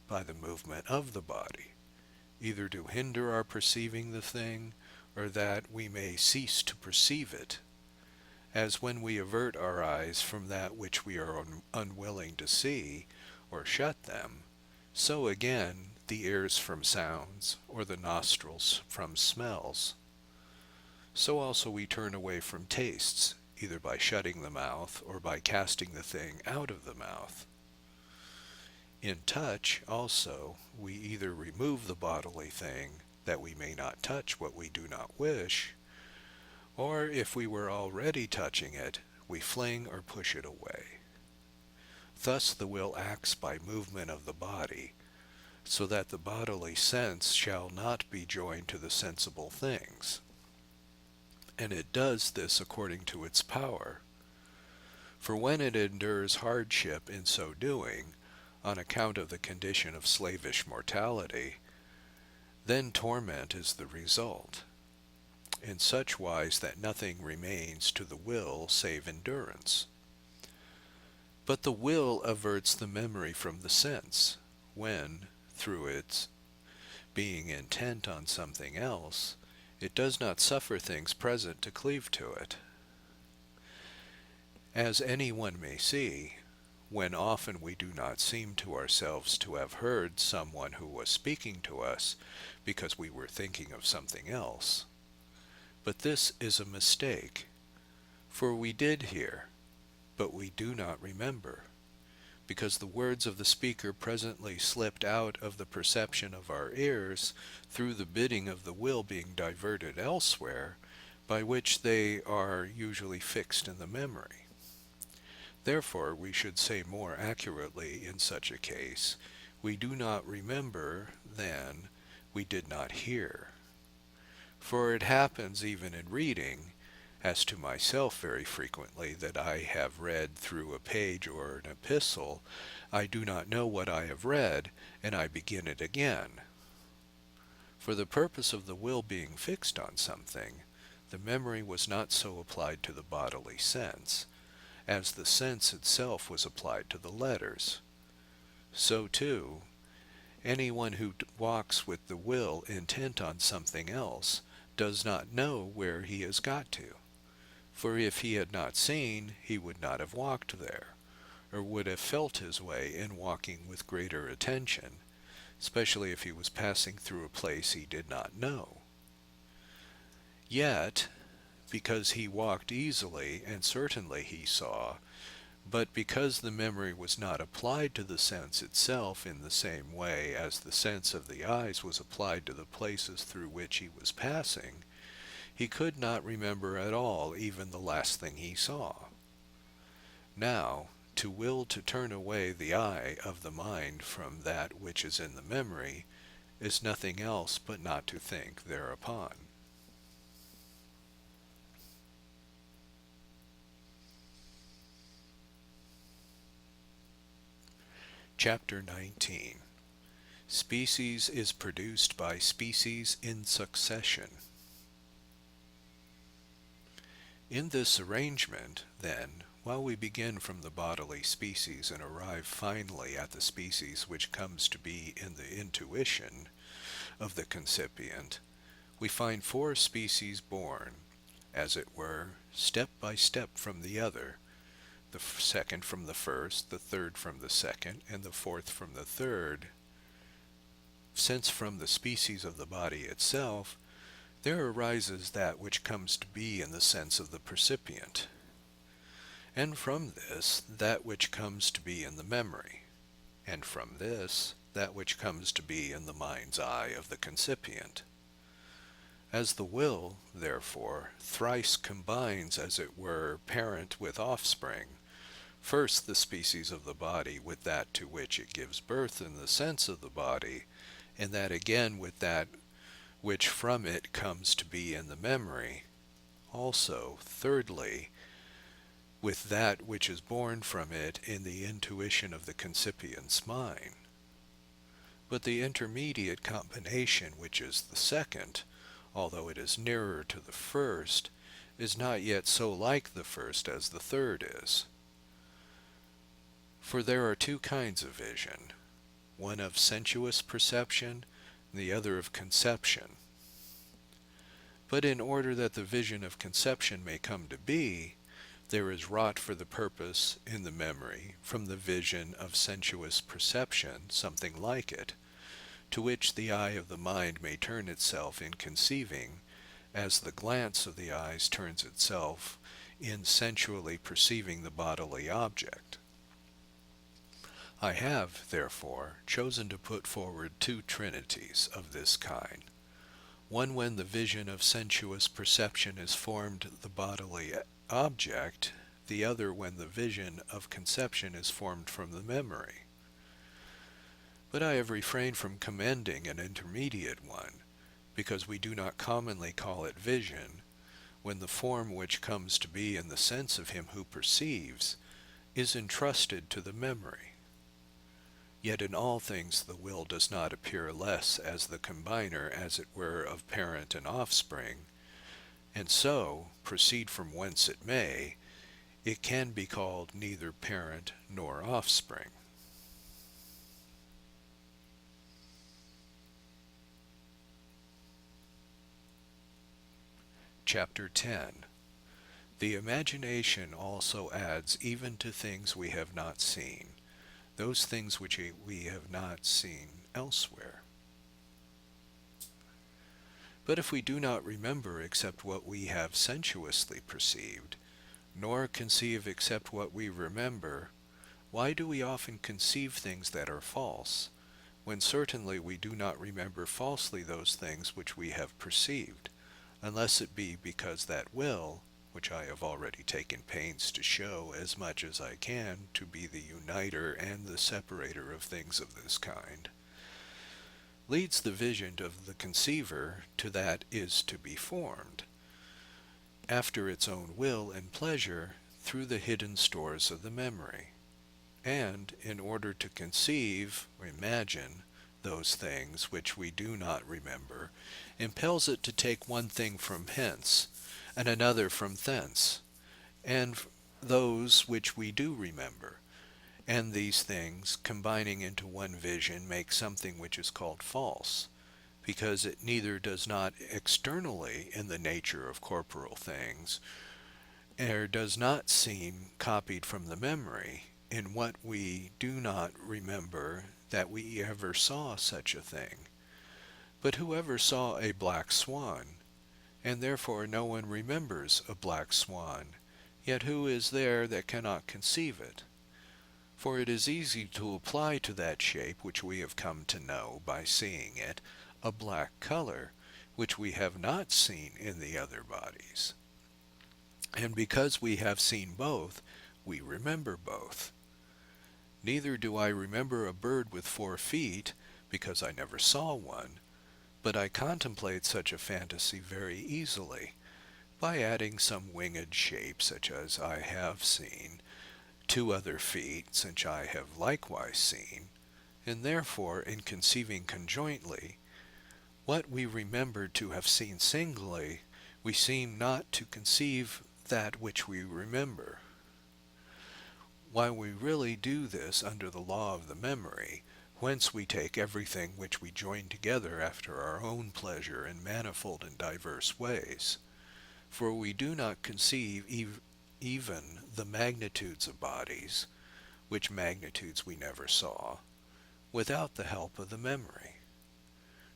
by the movement of the body, either to hinder our perceiving the thing, or that we may cease to perceive it, as when we avert our eyes from that which we are unwilling to see, or shut them, so again the ears from sounds, or the nostrils from smells. So also we turn away from tastes, either by shutting the mouth, or by casting the thing out of the mouth. In touch, also, we either remove the bodily thing, that we may not touch what we do not wish, or if we were already touching it, we fling or push it away. Thus the will acts by movement of the body, so that the bodily sense shall not be joined to the sensible things. And it does this according to its power. For when it endures hardship in so doing, on account of the condition of slavish mortality, then torment is the result, in such wise that nothing remains to the will save endurance. But the will averts the memory from the sense, when, through its being intent on something else, It does not suffer things present to cleave to it. As any one may see, when often we do not seem to ourselves to have heard someone who was speaking to us because we were thinking of something else. But this is a mistake, for we did hear, but we do not remember, because the words of the speaker presently slipped out of the perception of our ears through the bidding of the will being diverted elsewhere, by which they are usually fixed in the memory. Therefore, we should say more accurately in such a case, we do not remember, than we did not hear. For it happens even in reading, as to myself very frequently, that I have read through a page or an epistle, I do not know what I have read, and I begin it again. For the purpose of the will being fixed on something, the memory was not so applied to the bodily sense, as the sense itself was applied to the letters. So too, anyone who walks with the will intent on something else does not know where he has got to. For if he had not seen, he would not have walked there, or would have felt his way in walking with greater attention, especially if he was passing through a place he did not know. Yet, because he walked easily, and certainly he saw, but because the memory was not applied to the sense itself in the same way as the sense of the eyes was applied to the places through which he was passing, he could not remember at all even the last thing he saw. Now, to will to turn away the eye of the mind from that which is in the memory is nothing else but not to think thereupon. Chapter 19. Species is produced by species in succession. In this arrangement, then, while we begin from the bodily species and arrive finally at the species which comes to be in the intuition of the concipient, we find 4 species born, as it were, step by step from the other, the second from the first, the third from the second, and the fourth from the third, since from the species of the body itself there arises that which comes to be in the sense of the percipient, and from this that which comes to be in the memory, and from this that which comes to be in the mind's eye of the concipient. As the will, therefore, thrice combines, as it were, parent with offspring, first the species of the body with that to which it gives birth in the sense of the body, and that again with that which from it comes to be in the memory, also, thirdly, with that which is born from it in the intuition of the concipient's mind. But the intermediate combination, which is the second, although it is nearer to the first, is not yet so like the first as the third is. For there are 2 kinds of vision, one of sensuous perception, and the other of conception. But in order that the vision of conception may come to be, there is wrought for the purpose in the memory from the vision of sensuous perception something like it, to which the eye of the mind may turn itself in conceiving, as the glance of the eyes turns itself in sensually perceiving the bodily object. I have, therefore, chosen to put forward 2 trinities of this kind, one when the vision of sensuous perception is formed the bodily object, the other when the vision of conception is formed from the memory. But I have refrained from commending an intermediate one, because we do not commonly call it vision, when the form which comes to be in the sense of him who perceives is entrusted to the memory. Yet in all things the will does not appear less as the combiner, as it were, of parent and offspring, and so, proceed from whence it may, it can be called neither parent nor offspring. Chapter 10. The imagination also adds even to things we have not seen, those things which we have not seen elsewhere. But if we do not remember except what we have sensuously perceived, nor conceive except what we remember, why do we often conceive things that are false, when certainly we do not remember falsely those things which we have perceived, unless it be because that will, which I have already taken pains to show as much as I can to be the uniter and the separator of things of this kind, leads the vision of the conceiver to that is to be formed, after its own will and pleasure, through the hidden stores of the memory, and, in order to conceive or imagine those things which we do not remember, impels it to take one thing from hence, and another from thence, and those which we do remember, and these things, combining into one vision, make something which is called false, because it neither does not externally in the nature of corporal things, or does not seem copied from the memory, in what we do not remember that we ever saw such a thing. But whoever saw a black swan, and therefore no one remembers a black swan, yet who is there that cannot conceive it? For it is easy to apply to that shape which we have come to know by seeing it a black color, which we have not seen in the other bodies. And because we have seen both, we remember both. Neither do I remember a bird with 4 feet, because I never saw one, but I contemplate such a fantasy very easily, by adding some winged shape such as I have seen, 2 other feet such I have likewise seen, and therefore in conceiving conjointly, what we remember to have seen singly, we seem not to conceive that which we remember. While we really do this under the law of the memory, whence we take everything which we join together after our own pleasure in manifold and diverse ways. For we do not conceive even the magnitudes of bodies, which magnitudes we never saw, without the help of the memory.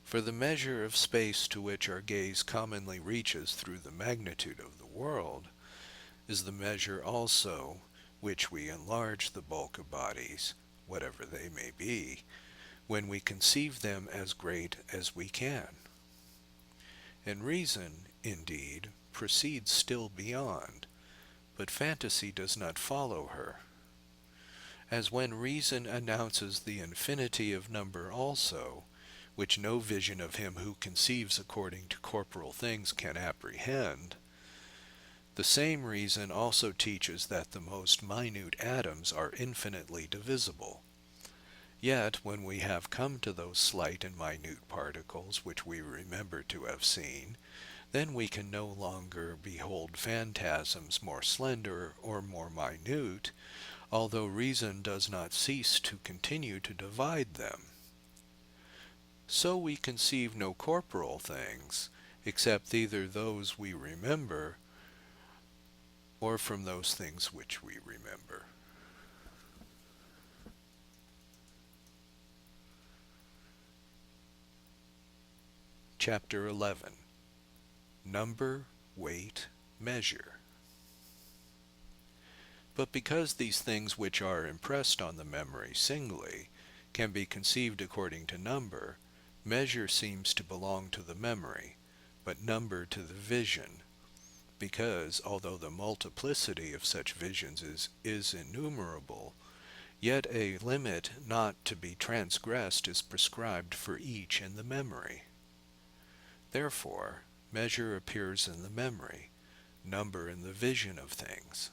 For the measure of space to which our gaze commonly reaches through the magnitude of the world is the measure also which we enlarge the bulk of bodies, whatever they may be, when we conceive them as great as we can. And reason, indeed, proceeds still beyond, but fantasy does not follow her. As when reason announces the infinity of number also, which no vision of him who conceives according to corporal things can apprehend, the same reason also teaches that the most minute atoms are infinitely divisible. Yet when we have come to those slight and minute particles which we remember to have seen, then we can no longer behold phantasms more slender or more minute, although reason does not cease to continue to divide them. So we conceive no corporal things, except either those we remember, or from those things which we remember. Chapter 11. Number, weight, measure. But because these things which are impressed on the memory singly can be conceived according to number, measure seems to belong to the memory, but number to the vision, because, although the multiplicity of such visions is innumerable, yet a limit not to be transgressed is prescribed for each in the memory. Therefore, measure appears in the memory, number in the vision of things.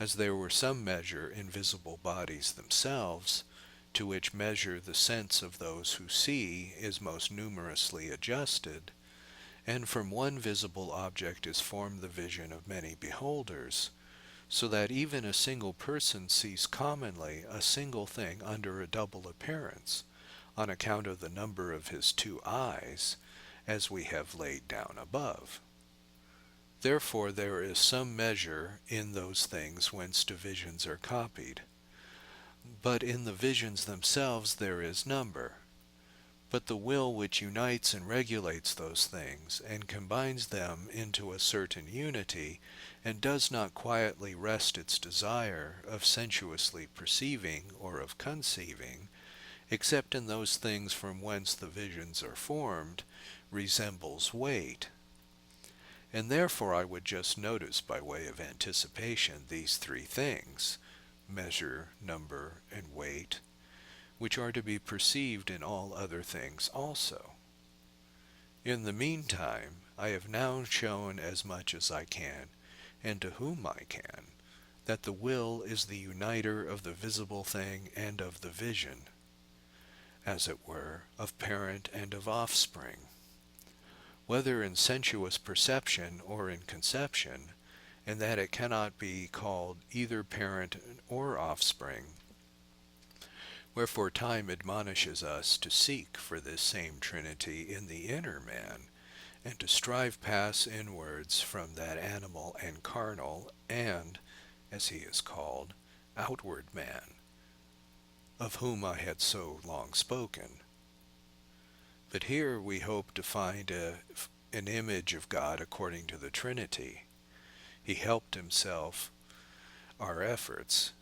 As there were some measure in visible bodies themselves, to which measure the sense of those who see is most numerously adjusted, and from one visible object is formed the vision of many beholders, so that even a single person sees commonly a single thing under a double appearance, on account of the number of his 2 eyes, as we have laid down above. Therefore there is some measure in those things whence divisions are copied. But in the visions themselves there is number. But the will which unites and regulates those things, and combines them into a certain unity, and does not quietly rest its desire of sensuously perceiving or of conceiving, except in those things from whence the visions are formed, resembles weight. And therefore I would just notice by way of anticipation these three things, measure, number, and weight, which are to be perceived in all other things also. In the meantime, I have now shown as much as I can, and to whom I can, that the will is the uniter of the visible thing and of the vision, as it were, of parent and of offspring. Whether in sensuous perception or in conception, and that it cannot be called either parent or offspring. Wherefore time admonishes us to seek for this same Trinity in the inner man, and to strive pass inwards from that animal and carnal, and, as he is called, outward man, of whom I had so long spoken. But here we hope to find an image of God according to the Trinity. He helped himself our efforts,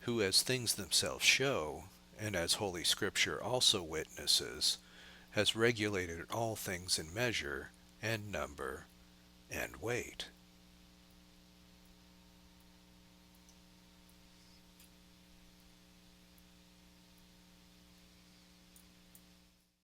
who as things themselves show, and as Holy Scripture also witnesses, has regulated all things in measure, and number, and weight.